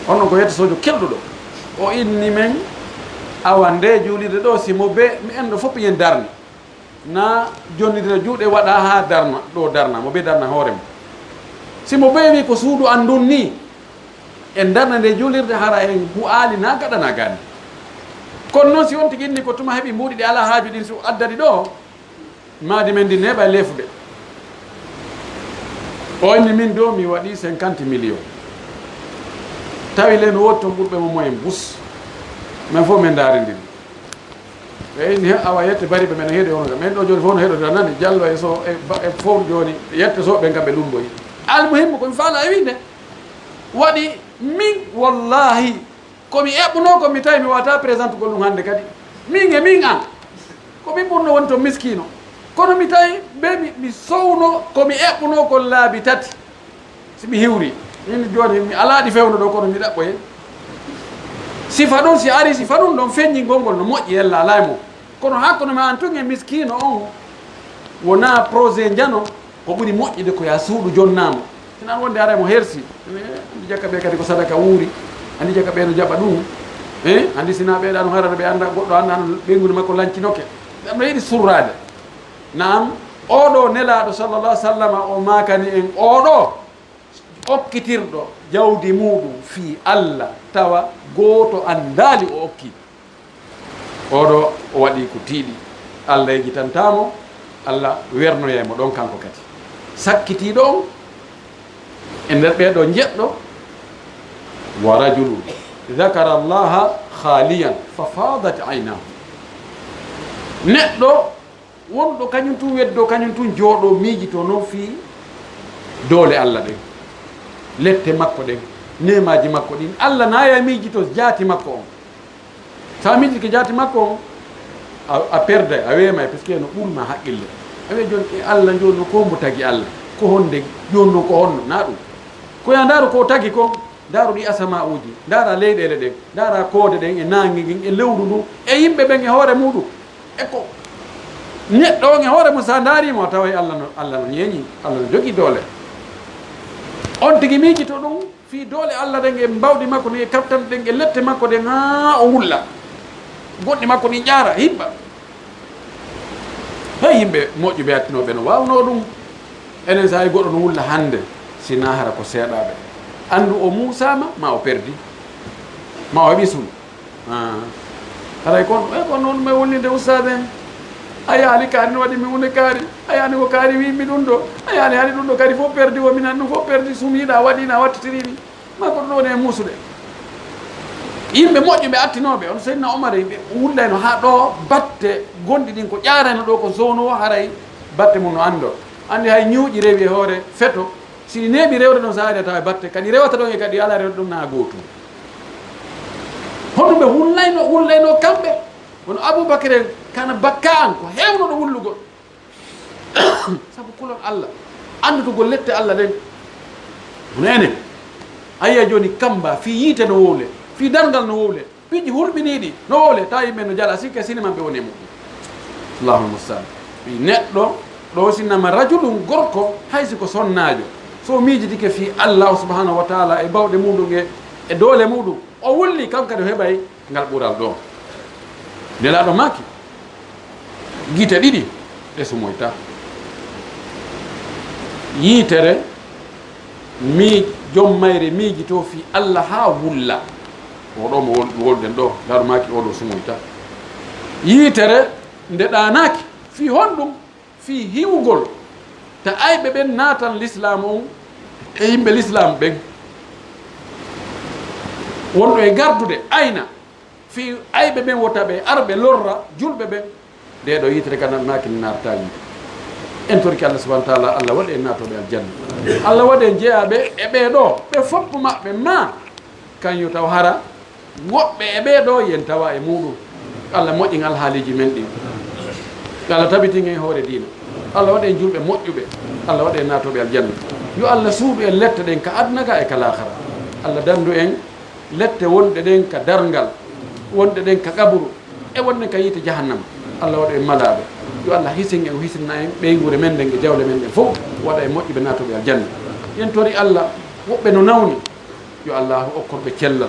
B: onnon ko yetta sojo kelɗuɗo o inni men awa nde juulide ɗo simo be mi enɗo fof yen darni na jonnidira juuɗe waɗa ha darna ɗo darna mo be darna hoorema simo be wi ko suudu andun ni en darna nde juulirde hara en hu'aali na gaɗana gani kono noon si on tigi inni ko tuma heeɓi mbuuɗi ɗi ala haaju ɗin so addadi ɗo maadi men ndi neeɓa leefude o inni min do mi waɗi 50 million tawi le mi wodi toon ɓurɓe mo moyen bus min fof min daarindiri eyni awa yette bari ɓe men heeɗi onoga min ɗo joni fof no heɗodira nani diallo e so e fof joni yette soɓe kam ɓe lumboyi almuhimmu komi faala e winde waɗi min wallahi komi eɓɓuno komi tawi mi wata présente gol ɗum hannde kadi min e min an komin ɓurno woni to miskino kono mi tawi ɓe mi sowno komi eɓɓuno kon laabi tati simi hiwri min joni mi alaaɗi fewno ɗo kono mi ɗaɓɓoye sifa ɗum si ari sifa ɗum ɗon feññingol ngol no moƴƴi yella ala e mum kono hakkude ma an tun e miskino on wona projet jano ko ɓuri moƴƴude ko ya suuɗu jonnamo sinan wonde ara mo hersi andi jakka ɓe kadi ko sadaka wuuri andi jakka ɓe no jaɓa ɗum andi sina ɓeeɗa no harata ɓe anda goɗɗo anda no ɓeygude makko lancinoke ɗum no yiɗi surrade naam oɗo nelaɗo sallallah sallam o makani en oɗo okkitirɗo jawdi muɗum fi Allah tawa goto andali o okki oɗo o waɗi ko tiiɗi Allah yejitantamo Allah wernoyemo ɗon kanko kadi sakkitiɗo on e nder ɓeɗo jeɗɗo wa rajulu dakara allaha khaliyan fa fadat aynahu neɗɗo wonɗo kañum tun weddo kañum tun jooɗo miijito noon fi doole Allah ɗen lette makko ɗen nemaji makko ɗin Allah naya miijito jaati makko on sa miijitike jaati makko on a perday a weemay par ce que no ɓurma haqqille a wiya joni e Allah joni no ko mbo tagi Allah ko honde joni noon ko honno na ɗum koya ndaaru ko tagi kon ndaaru ɗi asama uji ndaara leyɗele ɗen ndaara koode ɗen e nangi gin e lewru ndu e yimɓe ɓen e hoore muɗum e ko neɗɗo on e hoore mum sa ndaarimo tawa Allah no ñeeñi Allah no jogui doole on tigi miijito ɗum fi doole Allah ɗen e mbawɗi makko ni e kaptan ɗen e lette makko ɗen ha o wulla goɗɗi makko ni ƴaara himɓa hay yimɓe moƴƴuɓe hattinoɓe no wawno ɗum enen sa e goɗɗo no wulla hande sina hara ko seeɗaɓe andu o musama ma o perdi ma o heɓi sunu haray kon ko noon mi wonnide ustade en a yaali kaari no waɗi mi hunde kaari a yaani ko kaari wimi ɗum ɗo a yaani hani ɗum ɗo kadi fof perdi o minan ɗum fof perdi sumiɗa waɗina a wattitirimi ma ko ɗum ɗo woni e musude yimɓe moƴƴuɓe attinoɓe on seydina Omar ɓe wullayno ha ɗo batte gonɗi ɗin ko ƴarano ɗo ko zone o haray batte mum no ando andi hay ñuuƴi rewi e hoore feto si neeɓi rewde ɗon sa ari tawa batte kadi rewata ɗon e kadi ala rewde ɗum na gootum hoɗum ɓe wullayno kamɓe wono Aboubacry kana bakka an ko hewno ɗo wullugol saabu kulol Allah andutugol lette Allah ɗen hono enen a yiya joni kamba fi yiite no wowle fi dargal no wowle piiji hurɓiniɗi no wowle tawa yimɓe no jala sikke siniman ɓe woni e muɗum allahul mustaan wi neɗɗo ɗo sinnama rajulum gorko haysi ko sonnajo so miijitike fi Allah subhanahu wa taala e bawɗe muɗum e doole muɗum o wulli kanko kadi o heɓay ngal ɓural ɗo nelaɗo maki guite ɗiɗi ɗe sumoyta yiitere mi joom mayre miijito fi Allah ha wulla oɗo mo wolden ɗo laɗo maki oɗo sumoyta yiitere nde ɗanaki fi honɗum fi hiwgol ta ayɓe ɓen naatan l'islam on e yimɓe l'islam ɓen wonɗo e gardude ayna fi ayɓe ɓen wota ɓe arɓe lorra julɓe ɓen ndeɗo yitere kanatnaki nartaji en torki Allah subahana taala Allah waɗi en natoɓe aljanna Allah waɗi en jeeyaɓe e ɓeɗo ɓe foppu maɓɓe ma kañum taw hara woɓɓe e ɓeɗo yen tawa e muɗum Allah moƴƴin alhaaliji men ɗin Allah tabitin en hoore diina Allah waɗi en julɓe moƴƴuɓe Allah waɗi en natoɓe aljanna yo Allah suuɓi en lette ɗen ka aduna ka e ka lahara Allah dandu en lette wonɗe ɗen ka dargal wonɗe ɗen ka ƙaburu e wonɗen ka yiite jahannama Allah waɗa en malaɓe yo Allah hisin en o hisinna en ɓeygure men ɗen e jawle men ɗen fof waɗa e moƴƴuɓe natoɓe aljanna yen tori Allah woɓɓe no nawni yo Allah okkonɓe cellal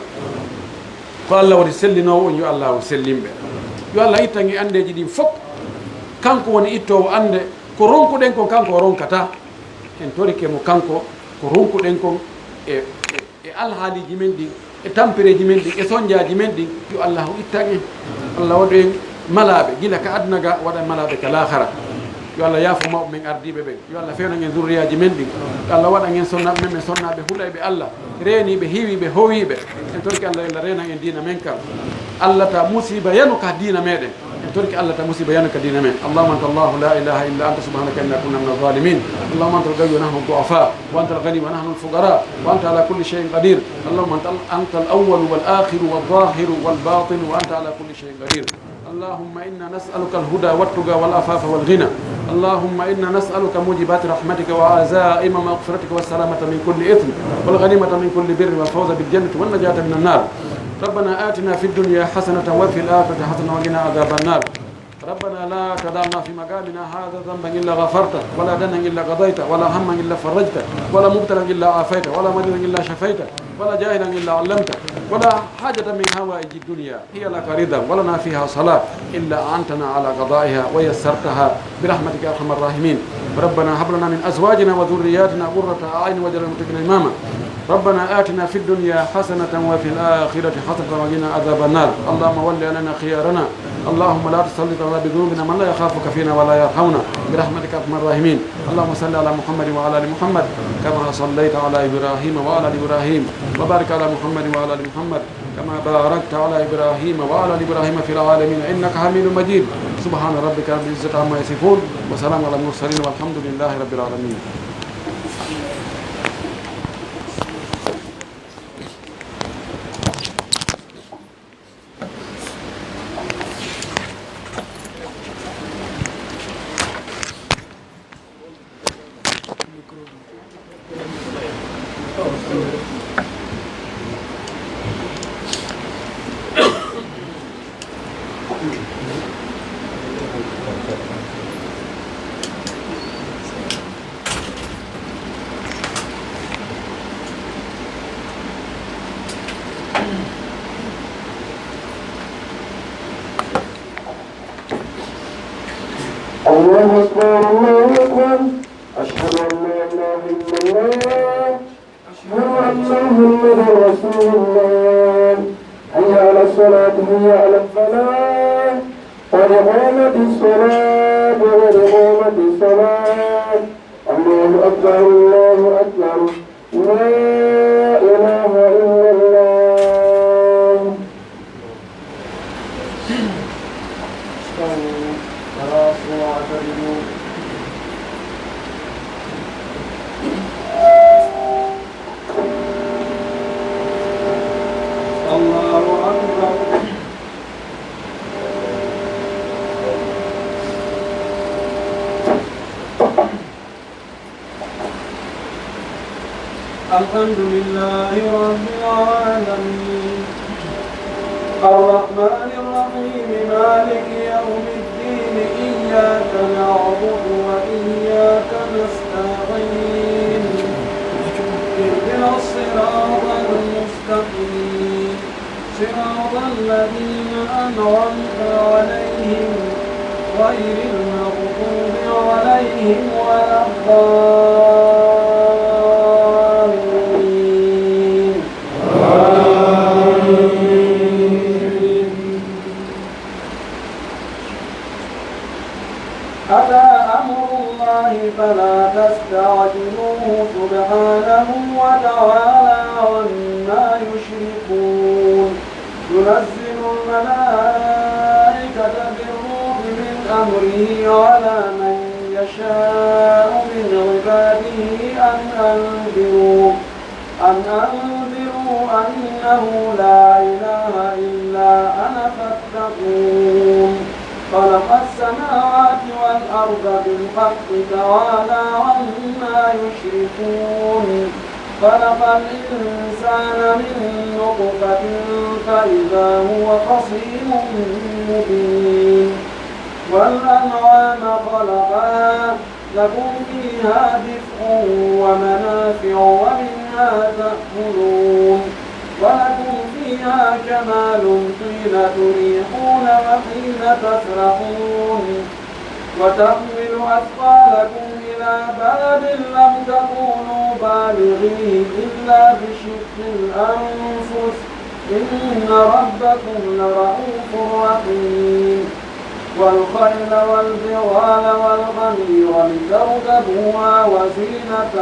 B: ko Allah waɗi sellinowo on yo Allah o sellinɓe yo Allah ittan e andeji ɗin fof kanko woni ittowo ande ko ronkuɗen kon kanko o ronkata en torike mo kanko ko ronkuɗen kon e alhaaliji men ɗin e tampereji men ɗin e soñdiaji men ɗin yo Allah o ittan en Allah waɗu en malaɓe gila ka aduna ga waɗa malaɓe ka lahara yo Allah yaafo mawɓe men ardiɓe ɓen yo Allah fewnan en zurriyaji men ɗin yo Allah waɗan en sonnaɓe men ɓe sonnaɓe huulayɓe Allah reeniɓe hiwiɓe howiɓe en torki Allah yo Allah renan en dina men kam Allah ta musiba yanu ka dina meɗen en torki Allah ta musiba yanu ka dina men allahuma anta allahu la ilaha illa anta subhanaka inna kunna min adh-dhalimin allahuma anta al-ghani wa nahnu ad-du'afa wa anta al-ghani wa nahnu al-fuqara wa anta ala kulli shay'in qadir allahuma anta al-awwal wal-akhir wal-zahir wal-batin wa anta ala kulli shay'in qadir اللهم إنا نسألك الهدى والتقى والعفاف والغنى اللهم إنا نسألك موجبات رحمتك وعزائم مغفرتك والسلامة من كل إثم والغنيمة من كل بر والفوز بالجنة والنجاة من النار ربنا آتنا في الدنيا حسنة وفي الآخرة حسنة وقنا عذاب النار ربنا لا تدعنا في مقامنا هذا ذنبا إلا غفرته ولا دنا إلا قضيته ولا هما إلا فرجته ولا مبتلا إلا عافيته ولا مريضا إلا شفيته ولا جاهلا إلا علمته ولا حاجة من هوائج الدنيا هي لك رضا ولنا فيها صلاة إلا أعنتنا على قضائها ويسرتها برحمتك يا أرحم الراحمين. ربنا هب لنا من أزواجنا وذرياتنا قرة أعين واجعلنا للمتقين إماما. ربنا آتنا في الدنيا حسنة وفي الآخرة حسنة وقنا عذاب النار. اللهم ول علينا خيارنا. اللهم لا تسلط علينا بذنوبنا من لا يخافك فينا ولا يرحمنا برحمتك يا ارحم الراحمين. اللهم صل على محمد وعلى ال محمد كما صليت على ابراهيم وعلى ال ابراهيم وبارك على محمد وعلى ال محمد كما باركت على ابراهيم وعلى ال ابراهيم في العالمين انك حميد مجيد. سبحان ربك رب العزة عما يصفون وسلام على المرسلين والحمد لله رب العالمين.
C: الله أكبر الله أكبر أشهد أن لا إله إلا الله أشهد أن محمدا رسول الله حي على الصلاة حي على الفلاح قد قامت الصلاة قد قامت الصلاة الله أكبر الله أكبر لا إله إلا الله.
B: الله أكبر. الحمد لله رب العالمين الرحمن الرحيم مالك يوم الدين إياك نعبد وإياك نستعين اهدنا الصراط المستقيم صراط الذين أنعمت عليهم غير المغضوب عليهم ولا الضالين. أتى أمر الله فلا تستعجلوه سبحانه وتعالى عما يشركون. ينزل الملائكة بالروح من أمره على من يشاء من عباده أن أنذروا أنه لا إله إلا أنا فاتقون. خلق السماوات والأرض بالحق تعالى عما يشركون. خلق الإنسان من نطفة فإذا هو خصيم مبين. والأنعام خلقها لكم فيها دفء ومنافع ومنها تأكلون. ولكم فيها جمال حين تريحون وحين تسرحون. وتحمل أثقالكم إلى بلد لم تكونوا بالغيه إلا بشق الأنفس إن ربكم لرؤوف رحيم. والخيل والبغال والغمير لتركبوها وزينة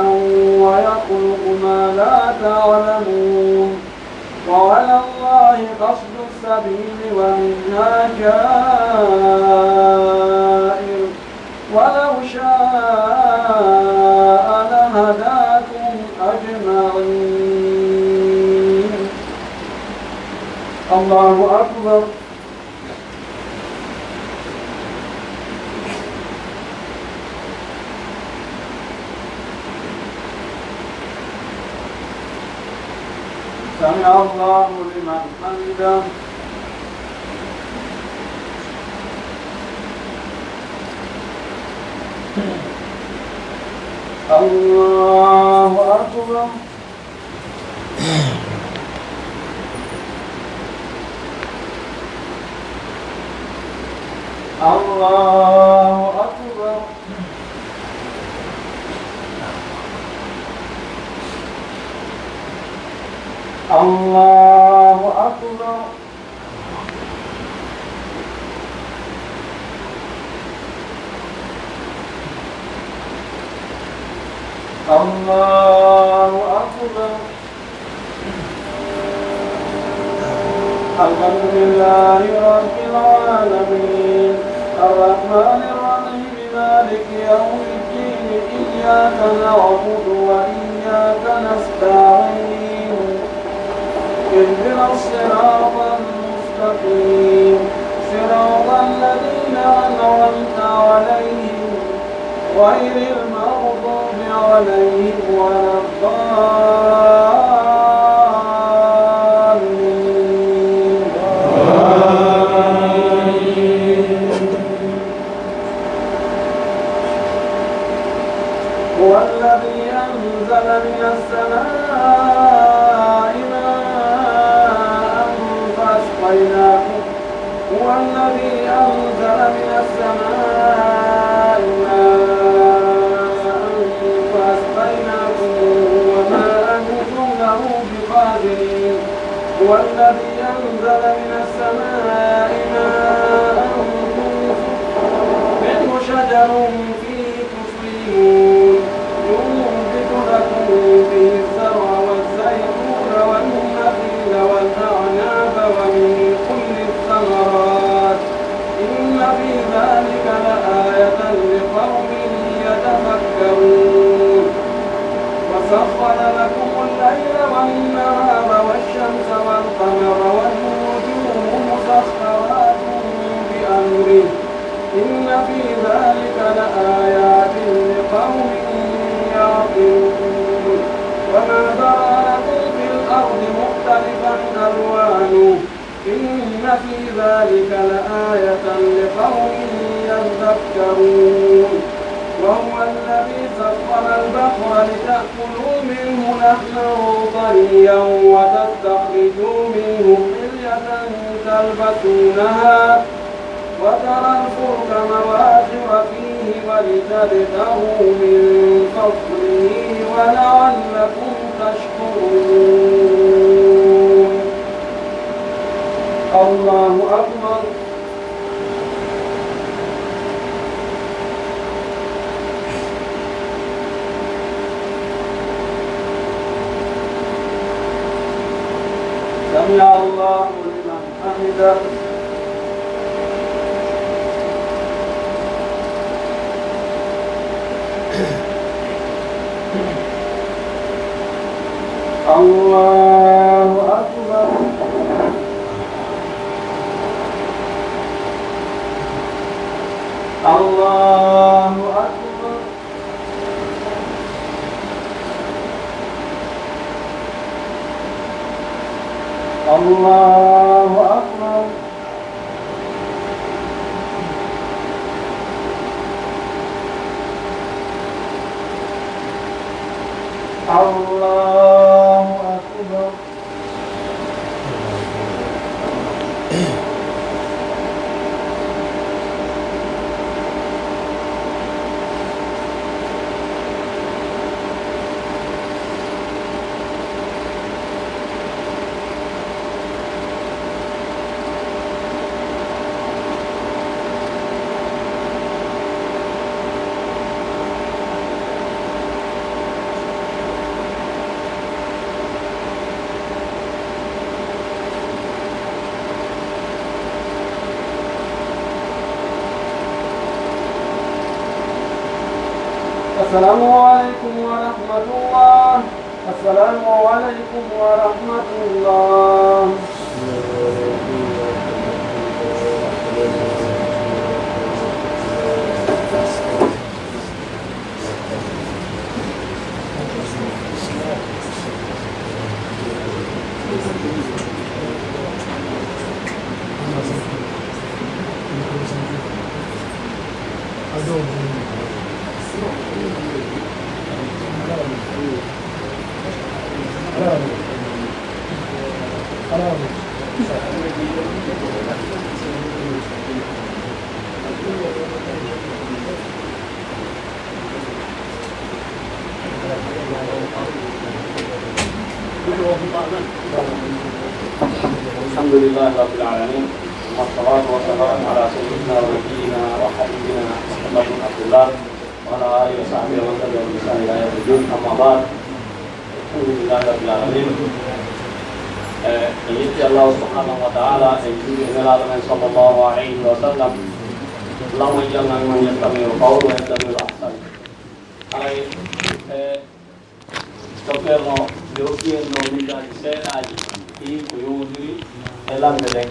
B: ويخلق ما لا تعلمون. وعلى الله قصد السبيل ومنها جائر ولو شاء لهداكم أجمعين. الله أكبر. سمع الله لمن حمده. الله أكبر. الله أكبر. الله أكبر. الله أكبر. الحمد لله رب العالمين الرحمن الرحيم مالك يوم الدين إياك نعبد وإياك نستعين اهدنا الصراط المستقيم صراط الذين أنعمت عليهم غير المغضوب عليهم ولا الضالين. هو الذي أنزل من السماء ماء فأسقيناكم هو الذي أنزل من السماء ماء فأسقيناكم وما أنتم له بقادرين. هو الذي أنزل من السماء ماء منه شجر فيه تسلمون ينبت لكم به الزرع والزيتون والنخيل والأعناب ومن كل الثمرات إن في ذلك لآية لقوم يتفكرون. وسخر لكم الليل والنهار والشمس والقمر والنجوم مسخرات بأمره إن في ذلك لآيات لقوم يعقلون. وما ذرأ لكم في الأرض مختلفا ألوانه إن في ذلك لآية لقوم يذكرون. وهو الذي سخر البحر لتأكلوا منه لحما طريا وتستخرجوا منه حلية تلبسونها وترى الفلك مواخر فيه ولتبتغوا من فضله ولعلكم تشكرون. الله أكبر. سمع الله لمن حمده. الله أكبر. الله أكبر. الله أكبر. الله أكبر. السلام عليكم ورحمة الله. السلام عليكم ورحمة الله.
A: I don't
D: الحمد لله رب العالمين والصلاة والسلام على سيدنا ونبينا وحبيبنا محمد بن عبد الله وعلى آله وصحبه ومن تبعهم بإحسان إلى يوم الدين أما بعد الحمد لله رب العالمين يجزي الله سبحانه وتعالى يجزي النبي صلى الله عليه وسلم اللهم اجعلنا ممن يستمع القول ويتبع الأحسن عليه Soperno Europeano Mila di Sera e Kuyudi e Landere.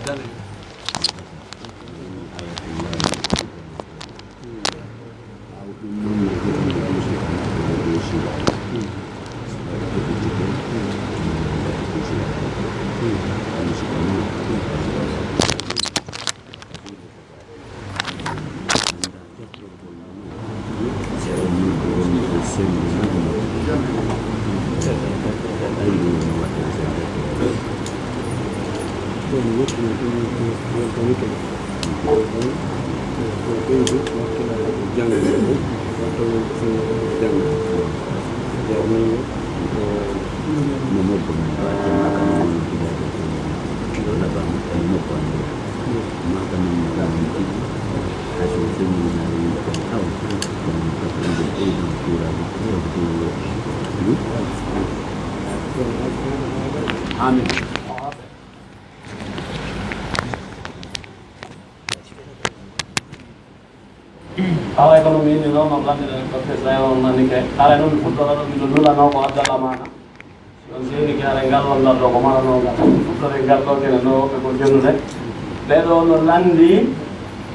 D: Amin. Kalau ekonomi ini loh, maklum dari proses saya orang ke, kalau itu football itu dulu lah no kau ada lama na. Jadi ini kita rengal orang dah kemana no kan, football rengal kau kena no ke kerja dulu deh. Lalu no landi,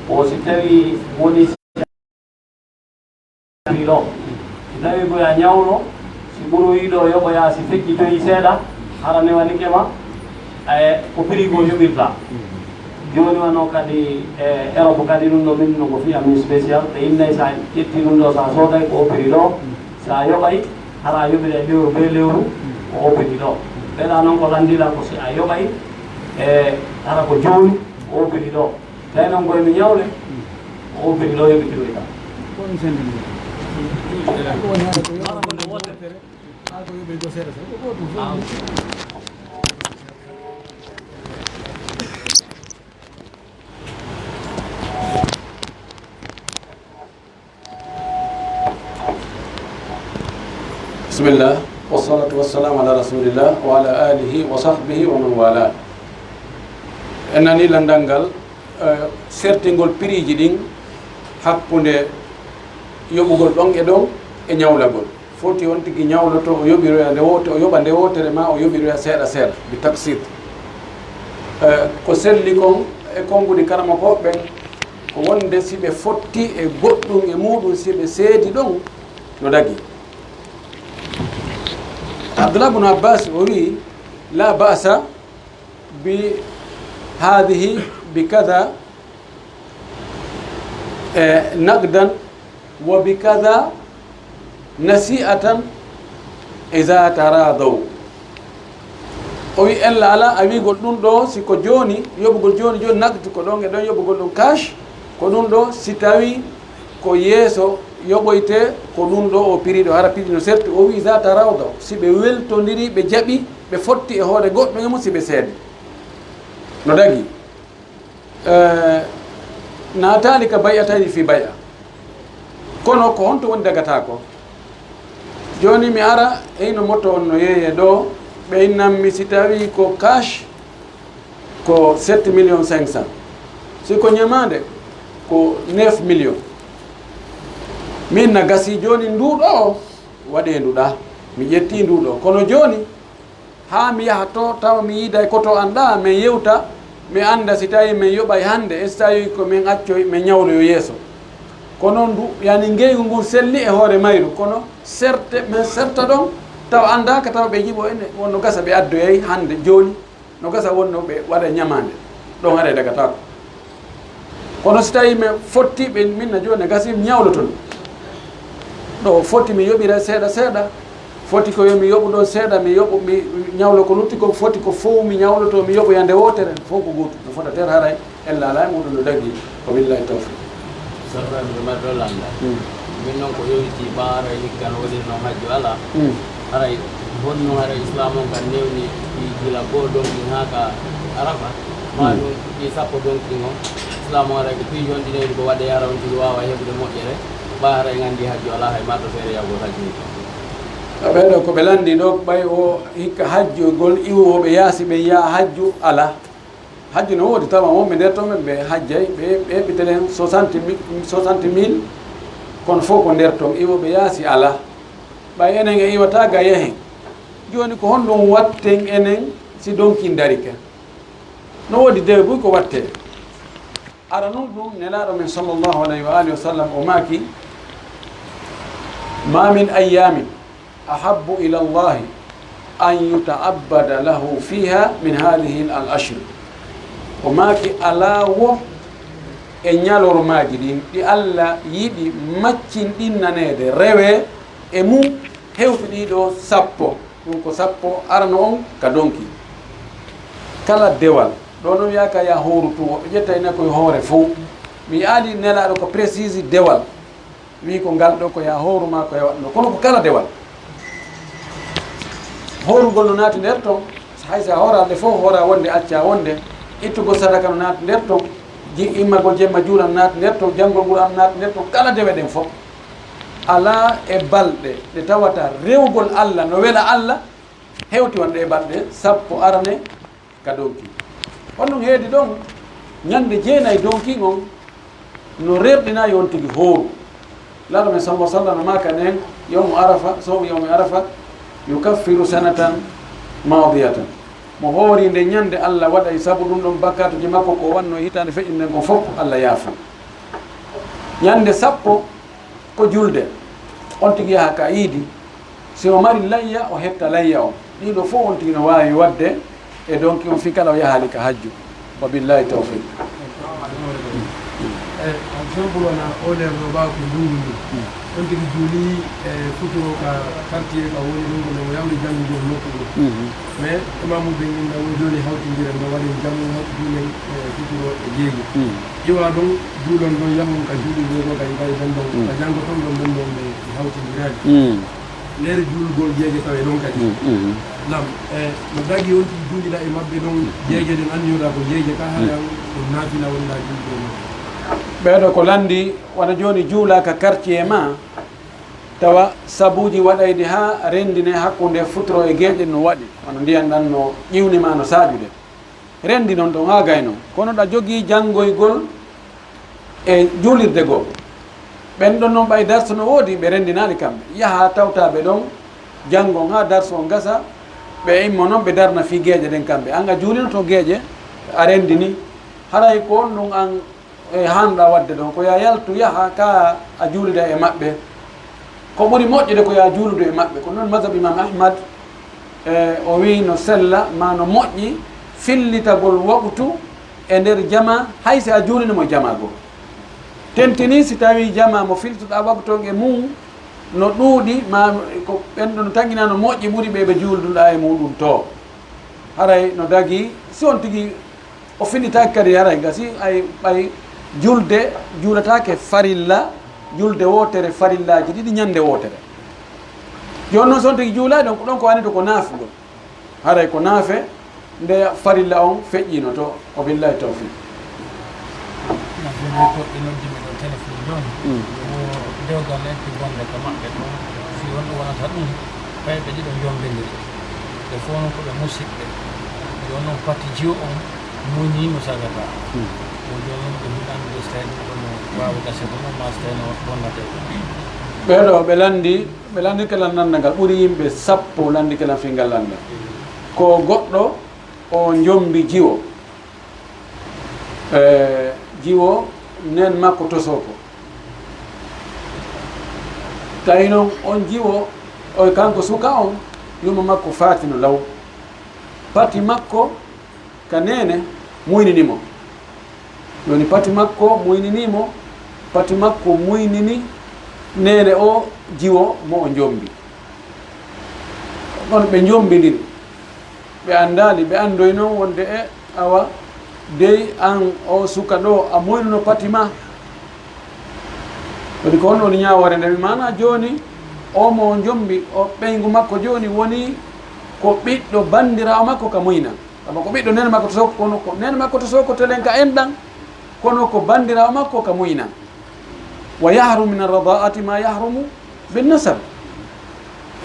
D: posisi bonus lo, kita ibu yang nyau lo, si buru itu yo bayar si fik itu iseda, hari ni wani kema, kupiri gojo birla. Joni wano kadi Europe kadi nundo min no fi ami special te inna sa kitti nundo sa soda ko perilo sa yo bai hara yo be leuru be leuru o perilo bela non ko landila ko si ayo bai hara ko joni o perilo te non ko mi nyawle o perilo yo perilo ita ko ni sende ni ko ni hara ko yo ko wote algo yo be do sera ko to
B: Bismillah, wassalatu wassalamu ala rasulillah wa ala alihi wa sahbihi wa man wala. Enani landangal sertingol piriji ɗin hakkunde yoɓugol ɗon e ɗon e ñawlagol foti on tigi ñawloto o yoɓiroya nde wote o yoɓa nde wotere ma o yoɓiroya seeɗa seeɗa bi taxid ko selli kon e konngudi karama ko ɓen ko wonde si ɓe fotti e goɗɗum e muɗum si ɓe seedi ɗon no dagi. Abdullah ibn Abbas وي لا بأس بهذه بكذا نقدا وبكذا نسيئة إذا تراضوا وي إلا على أبي قلتون دو سيكو جوني يبقى جوني نقد كدون يدون يبقى لون كاش كدون دو سيتاوي كو يسو yoɓoyte ko ɗum ɗo o piriɗo hara piri no serti o wi zata rawda si ɓe weltodiri ɓe jaɓi ɓe fotti e hoore goɗɗo e mum si ɓe seede no dagi natali ka bay'atani fi bay'a kono ko honto woni dagata ko joni mi ara eyno motto on no yeeye ɗo ɓeynnanmi si tawi ko cash ko 7 millions 500 si ko ñamande ko 9 millions min na gasi joni nduɗo o waɗe nduɗa mi ƴetti nduɗo kono joni ha mi yaha to tawa mi yiida e koto anɗa min yewta mi anda si tawi min yoɓay hande e so tawi ko min accoy min ñawloyo yeeso kono ndu yani ngeygu ngu selli e hoore mayru kono serte min serta ɗon taw andaka taw ɓe jiiɓo ene wonno gasa ɓe addoyay hande joni no gasa wonno ɓe waɗa ñamande ɗon haɗa dagatako kono so tawi min fotti ɓe minna joni gasi mi ñawloton ɗo foti mi yoɓira seeɗa seeɗa foti ko yomi yoɓu ɗo seeɗa mi yoɓu mi ñawlo ko lutti ko foti ko fof mi ñawloto mi yoɓo yande wotere fof ko gotum no fota ter haray ella ala e muɗum no dagui ko billahi tawfiq
E: sarrande maɗɗo landa min noon ko yowiti ɓaara hikkan waɗirno hajju ala haray honno haray islam on kan newni ɗi gila goo donki ha ka arafa ma ɗum ɗi sappo donki o islam o haray ko pijon ɗinewni ko waɗe yarawntiri wawa heɓude moƴƴere ɓa haray gandi hajju ala hay maɗɗo feere yago hajju
B: ɓeɗo ko ɓe landi ɗo ɓay o hikka hajjugol iwoɓe yaasi ɓe yiya hajju ala hajju no woodi tawa wonɓe nder toon ɓe hajjay ɓe heɓɓitele hen 60 000 kono fof ko nder toon iwoɓe yaasi ala ɓay enen e iwata ga yehen joni ko honɗum watten enen si donki darike no woodi dewe buy ko watte ara noon ɗum nelaɗo men sallllahu alayhi wa alihi wa sallam o maaki ma min ayamin ahabbu ila llahi an yuta'abbada lahu fiha min hadihi al ashri o maaki ala wo e ñalormaji ɗin ɗi allah yiɗi maccinɗinnanede rewe e mum hewti ɗiɗo sappo ɗum ko sappo arano on ka donki kala dewal ɗo noon wiyaka ya horutu woɓe ƴettayna koye hoore fof mi aali nelaɗo ko précise dewal wi ko ngal ɗo ko ya horuma ko yawatno kono ko kala dewal horugol no naati nder toon hay sa horande fof hora wonde acca wonde ittugol sadaka no naati nder toon immagol jemma juulam naati nder toon janngol nguram naati nder toon kala dewe ɗen fof ala e balɗe ɗe tawata rewgol allah no wela allah hewti wonde e balɗe sappo arane ka donki on ɗum heedi ɗon ñande jeenayi donki on no rerɗina yon tigi hooru laɗo men sallah sallam no maka nen yawmu arafa sowmu yawmi arafa yukaffiru sanatan madiyatan mo hoori nde ñande allah waɗa e sabu ɗum ɗon bakkatuji makko ko wanno hitande feƴƴinden ko fof allah yaafa ñande sappo ko julde on tigi yaha ka iidi si o mari layya o hetta layya o ɗiɗo fof on tigi no wawi wadde e donc on fi kala o yahali ka hajju wa billahi tawfiq
A: exemple wona oleer no mbawa ko ndungu ndu on tigi juuli e futuro ka quartier ka woni ɗungu no yawni jangugol nokku ɗo mais imamuɓe ginna wo joni hawtidiren no waɗi jammu juulen e futuro e jeegi ƴiwa ɗon juulon ɗon yahum ka juuɗigogo kay mbawi ɗon ɗon ka janggo ton ɗon ɗon ɗon ɓe hawtidirani nder juulgol jeege taw e ɗon kadi nam no dagi on tigi juuɗiɗa e mabɓe ɗon jeege ɗen anniyoɗa ko jeege ka haɗan ko naafila wonɗa juulɗo non
B: ɓeeɗo ko landi wona joni juulaka quartier ma tawa sabuji waɗayde ha rendine hakkude futuro e gueƴe no waɗi wono ndiyan ɗan no ƴiwnima no saajude rendi noon ɗon ha gayno kono ɗa jogui janggoygol e juulirde goo ɓen ɗon noon ɓay darso no woodi ɓe rendinali kamɓe yaha tawtaɓe ɗon janggon ha darso o gasa ɓe immo noon ɓe darna fi gueƴe ɗen kamɓe an a juulino to gueƴe a rendini haray ko on ɗum an e hanɗa wadde ɗon ko ya yaltu yaha ka a juulida e maɓɓe ko ɓuri moƴƴude ko ya juulude e maɓɓe ko noon mazhab imam ahmad o wi no sella ma no moƴƴi fillitagol waktu e nder jama hay si a juulinimo jama goo tentini si tawi jama mo filtuɗa waktu on e mum no ɗuuɗi ma ko ɓenɗo no tagina no moƴƴi ɓuri ɓe ɓe juulduɗa e muɗum to haray no dagui si on tigui o fillitaki kadi haray gasi ay ɓay julde juulatake farilla julde wotere farillaji ɗiɗi ñande wotere joni noon son tigui juulaɗi ɗon ko ɗon ko wannito ko naafugol haray ko naafe nde farilla on feƴƴino to o billahi tawfiq
F: goɗɗi noddimi ɗo téléphone joni dewgal enti bonde ko maɓɓe ɗon si wonɗo wonata ɗum ɓayɓe ɗiɗo jombidiri ɓe fof noon koɓe musidɓe joni noon patti jiyo on muñi no sagata o joni noon ɓe huɗandude so tawi ɗum ɗon wawa gase ɗum on ma so tawi no bonnate
B: ɓeɗo ɓe landi kelan nandagal ɓuuri yimɓe sappo landi kelan fingal landa ko goɗɗo o jombi jiwo jiwo nen makko tosoko tawi noon on jiwo o kanko suka on yuma makko fatino law pati makko ka nene muyninimo joni pati makko muyninimo pati makko muynini nene o jiwo mo o jombi on ɓe jombidiri ɓe andali ɓe andoy noon wonde e awa dey an o suka ɗo a moynuno patima woni ko on woni ñawore nde mana joni o mo jombi o ɓeygu makko joni woni ko ɓiɗɗo bandirawo makko ka moyna saba ko ɓiɗɗo nene makko to soko kono ko nene makko to soko telen ka enɗan kono ko bandirawo makko ka moyna wa yahrum min arradaati ma yahrumu binnasab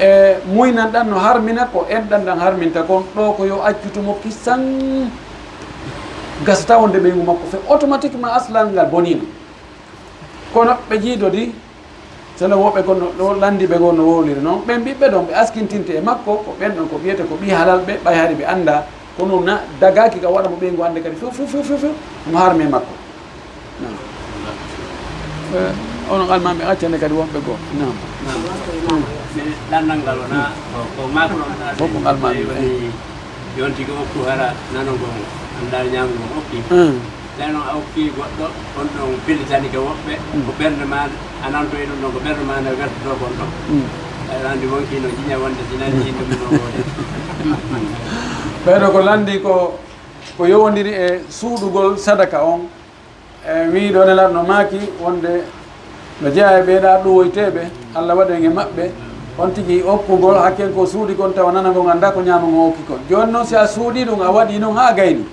B: e moynan ɗan no harmina ko enɗan ɗan harminta kon ɗo ko yo accutumo kissan gasata wonde ɓeygu makko fe automatiquement aslan ngal bonino kono ɓe jiidodi sene woɓɓe gonno ɗo landiɓe gon no wowliri noon ɓen ɓiɓɓe ɗon ɓe askintinte e makko ko ɓen ɗon ko wiyete ko ɓi halal ɓe ɓay haari ɓe anda kono na dagaki ka waɗa mo ɓeygu hande kadi fof mo harmi makko onon almaɓe accande kadi wonɓe goo nam
D: ɗannal ngal wona ko mako ɗon
B: fof ko almaɓe
D: yon tigi okku hara nanogon andal ñamugo okki leno a okki goɗɗo on ɗon pillitanike woɓɓe ko ɓerde ma a nanto e ɗum ɗon ko ɓerde ma nde wertoto kon ɗon andi wonki no jiña wonde si nani yimɓe mum ɗo wode
B: ɓeɗo ko landi ko yowodiri e suuɗugol sadaka on e wiiɗo nelat no maaki wonde no jeeya e ɓeeɗa ɗowoyteɓe Allah waɗen e maɓɓe on tigi okkugol hakken ko suuɗi kon tawa nanagon anda ko ñamugo okki kon joni noon si a suuɗi ɗum a waɗi noon ha gayni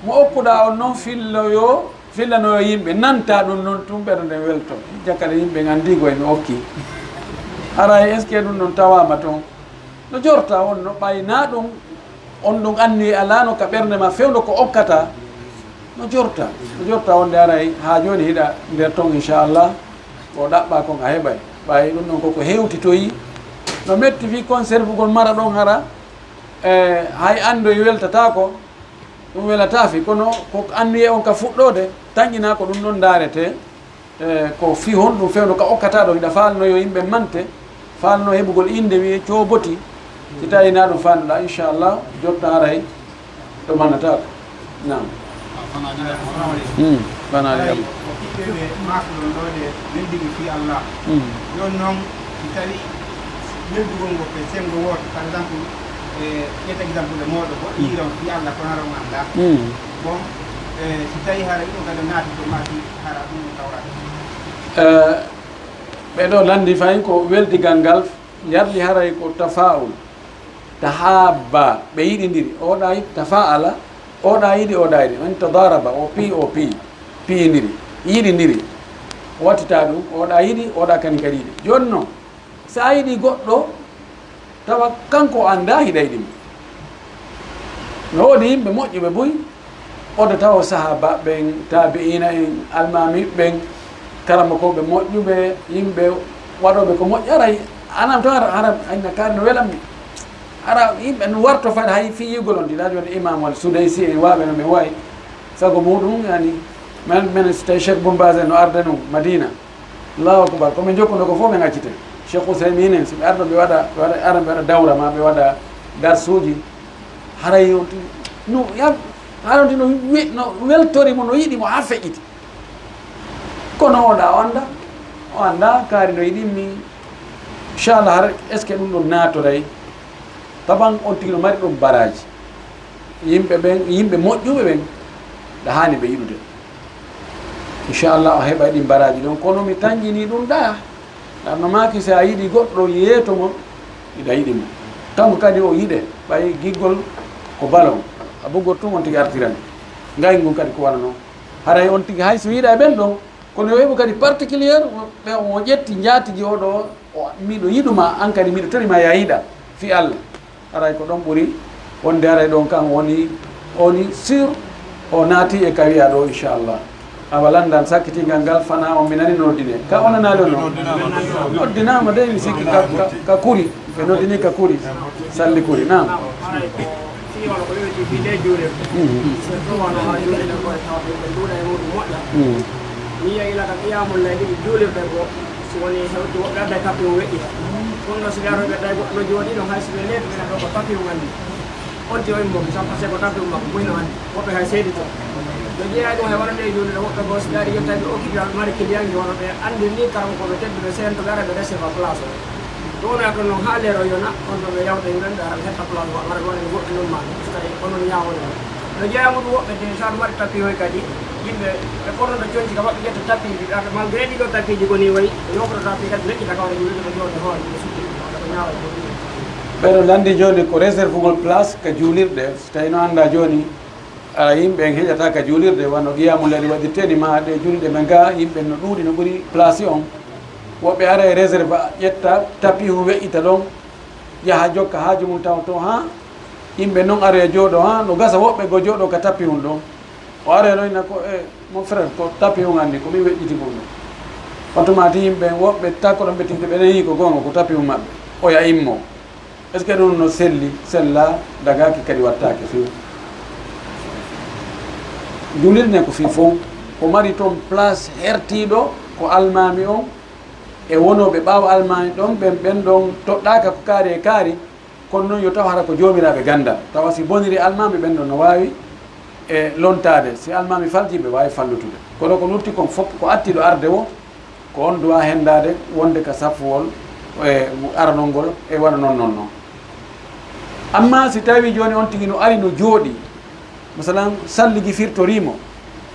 B: mo okkuɗa on noon fillanoyo yimɓe nanta ɗum noon tum ɓeɗo nde welto jakkade yimɓe gandigo emi okki haray est ce que ɗum ɗon tawama toon no jorta on no ɓayna ɗum on ɗum anni alano ka ɓerde ma fewdo ko okkata no jorta wonde haray ha joni hiɗa nder toon inchallah ko ɗaɓɓa kon a heɓay ɓay ɗum ɗon koko hewtitoyi no metti fi conserve gol mara ɗon hara hay andoy weltata ko ɗum welata fi kono ko anniye on ka fuɗɗode tañƴina ko ɗum ɗon darete ko fi hon ɗum fewdo ka okkata ɗo hiɗa falno yo yimɓe mante falno heɓugol inde wiye cooboti si tawi na ɗum fannuɗa inchallah jotta haray ɗo mannata ko nam banaliyam
G: ɓe makɗon ɗode weldiɓe fi Allah joni noon si tawi weldugol ngo ɓe sengo woto par exemple ƴetta exemple moɗo goɗɗo yiiron fi Allah kono hara anda bon si tawi hara ɗum kadi naati to maki hara ɗum tawrata
B: ɓeɗo landi fayi ko weldigal ngal yarli haray ko tafaul tahabba ɓe yiɗidiri oɗa yiɗi tafaala oɗa yiɗi on tadaraba o piyidiri yiɗidiri wattita ɗum oɗa yiɗi oɗa kani kadi yiɗi joni noon sa yiɗi goɗɗo tawa kanko anda hiɗa yiɗimo no woodi yimɓe moƴƴuɓe boyi oɗo tawa sahaba ɓen tabiina en almami ɓen karamakoɓe moƴƴuɓe yimɓe waɗoɓe ko moƴƴi aray anam to hara ayna kaari no welammi ara yimɓe no warto fade hay fiyigol on ɗiɗa joni imam wal soudaysi en waɓe no ɓe wawi sago muɗum yani men so tawi cheikh bombase no arde num madina allahu akbar komin jokkuno ko fof ɓe gaccite cheikh ousaymin en soɓe arɗo ɓe waɗa ara ɓe waɗa dawra ma ɓe waɗa darsuji haray no haɗonti no weltorimo no yiɗimo ha feƴƴiti kono oɗa o anda kaari no yiɗimmi inchallah har est ce que ɗum ɗon natoray taban on tigi no mari ɗum baraji yimɓe moƴƴuɓe ɓen ɗa hani ɓe yiɗude inchallah o heɓay ɗin baraji ɗon kono mi tañƴini ɗum ɗa ɗanno maki so a yiɗi goɗɗo yeetomo iɗa yiɗimo kanko kadi o yiɗe ɓay giggol ko balon a boggol tum on tigi artirani ngaygu kadi ko wana noon haray on tigi hay so yiiɗa e ɓen ɗon kono yo heɓu kadi particuliére o ƴetti jaatigi oɗo miɗo yiɗuma an kadi miɗo torima ya yiɗa fi Allah haray ko ɗon ɓuuri wonde haray ɗon kan woni sur o naati e ka wiya ɗo inchallah awa landan sakkitigal ngal fana on mi nani noddine ka onanali on noon noddinama de mi sikki ka kuri ɓe noddini ka kuri salli kuri nam
H: mi yeyila kam iyamol lay ɗiɗi juulirɗe ko so woni hewde woɓɓe adda kappe o weƴƴi ɗum no so garoɓe ɗay goɗɗo jooɗi ɗon hay so ɓe leeɓe minen ɗo ko papier andi on ti o immo sam par ce que ko tampio makko muyno andi woɓɓe hay seedi to no jeeya ɗum he wonande e julde woɓɓe goo so gaari yettaɓe occupé mari kiliyanji wono ɓe andi ni karam koɓe tedduɓe seen to gara ɓe recefa place o ɗum ɗon noon ha leero yona on ɗo ɓe yawta yimɓe ara hetta place o ara wonande goɗɗi noon ma so tawi onon ñawone no jeeyamo ɗum woɓɓe de sa mari tapis hoy kadi yimɓe ɓe ɓornoɗo conci ka maɓɓe ƴetta tapis ji ɗaɓe malgré ɗiɗo tapis ji koni wayi yofto tapis kadi leƴƴita kawde julde ɓe jooɗe hoore ɓe sukki ko ñaawa
B: ɓeɗo landi joni ko réservegol place ka juulirɗe so tawi no anda joni yimɓe en heƴata ka juulirde wano qiyamuleyli waɗirteɗi ma ɗe juulirɗe ɓe ga yimɓe no ɗuuɗi no ɓuuri place on woɓɓe ara e réserve ƴetta tapis hu weƴƴita ɗon yaha jokka haaju mum taw to ha yimɓe noon ara e jooɗo ha no gasa woɓɓe go jooɗo ka tapis mum ɗon o ara noyna ko e mon frère ko tapis um anndi komi weƴƴiti mum ɗum automati yimɓe woɓɓe takko ɗon ɓettinde ɓeɗen yii ko gonga ko tapis um maɓɓe oya immo est ce que ɗum no selli sella dagaki kadi wattake few julirde ko fi fof ko mari toon place hertiɗo ko almami on e wonoɓe ɓaawa almami ɗon ɓen ɗon toɗɗaka ko kaari e kaari kono noon yo taw hara ko jomiraɓe gandal tawa si boniri almami ɓen ɗon no wawi e lontade si almami faltiɓe wawi fallutude kono ko lutti kon fof ko attiɗo arde o ko on duwa hendade wonde ka safowol e aranol ngol e waɗa noon noon amma si tawi joni on tigui no ari no jooɗi masalan salligi firtorimo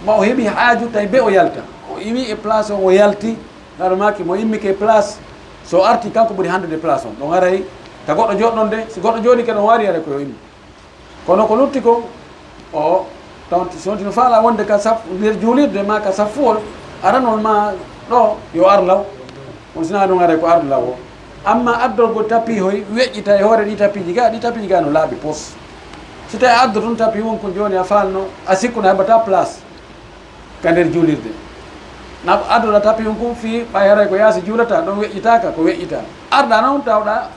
B: ma o heeɓi haaju tawi be o yalta o iwi e place o yalti haɗo maki mo immike e place so arti kanko ɓuuri handude place on ɗon aray ta goɗɗo joɗɗon de si goɗɗo jooɗi kadi on waari ara koyo immi kono ko lutti ko o tawti sontino faala wonde ka saf nder juulirde ma ka saffuwol aranol ma ɗo yo arlaw on sina ɗum ara ko arlaw o amma addolgo tapis hoy weƴƴita e hoore ɗi tapis ji ga no laaɓi pos so tawi addo toon tapis wonko joni a falno a sikkuno heɓata place ka nder juulirde na addoɗa tapis on ko fi ɓay haray ko yaasi juulata ɗon weƴƴitaka ko weƴƴita arɗa noon tawɗa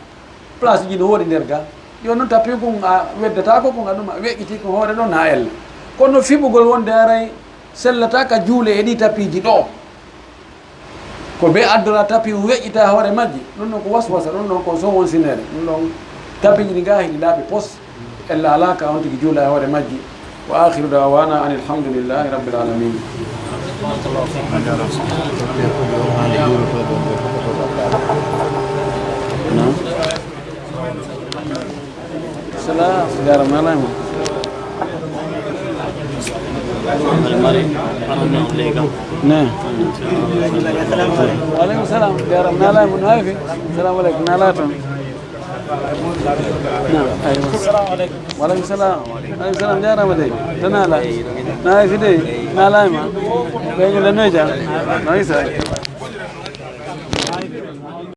B: place ji no woodi nder ga joni noon tapis kon a weddatako kon aɗum a weƴƴiti ko hoore ɗon na elle kono fiɓugol wonde aray sellata ka juule e ɗi tapis ji ɗo ko be addora tapis weƴƴita hoore majji ɗum ɗon ko waswasa ɗum ɗon ko so wonsinere ɗum ɗon tapis ji ɗi ga hiɗi laaɓi pos ella alaka on tigui juula e hoore majji wa akhiru dawana an alhamdulillahi rabbil alamin salam jaaramalama نعم وعليكم السلام جارم نالا منافي السلام عليكم نالاتهم نعم ايوه السلام عليكم وعليكم السلام عليكم السلام جارم دي تنالا ناي في دي نالا ما بينو لنوجا نايسا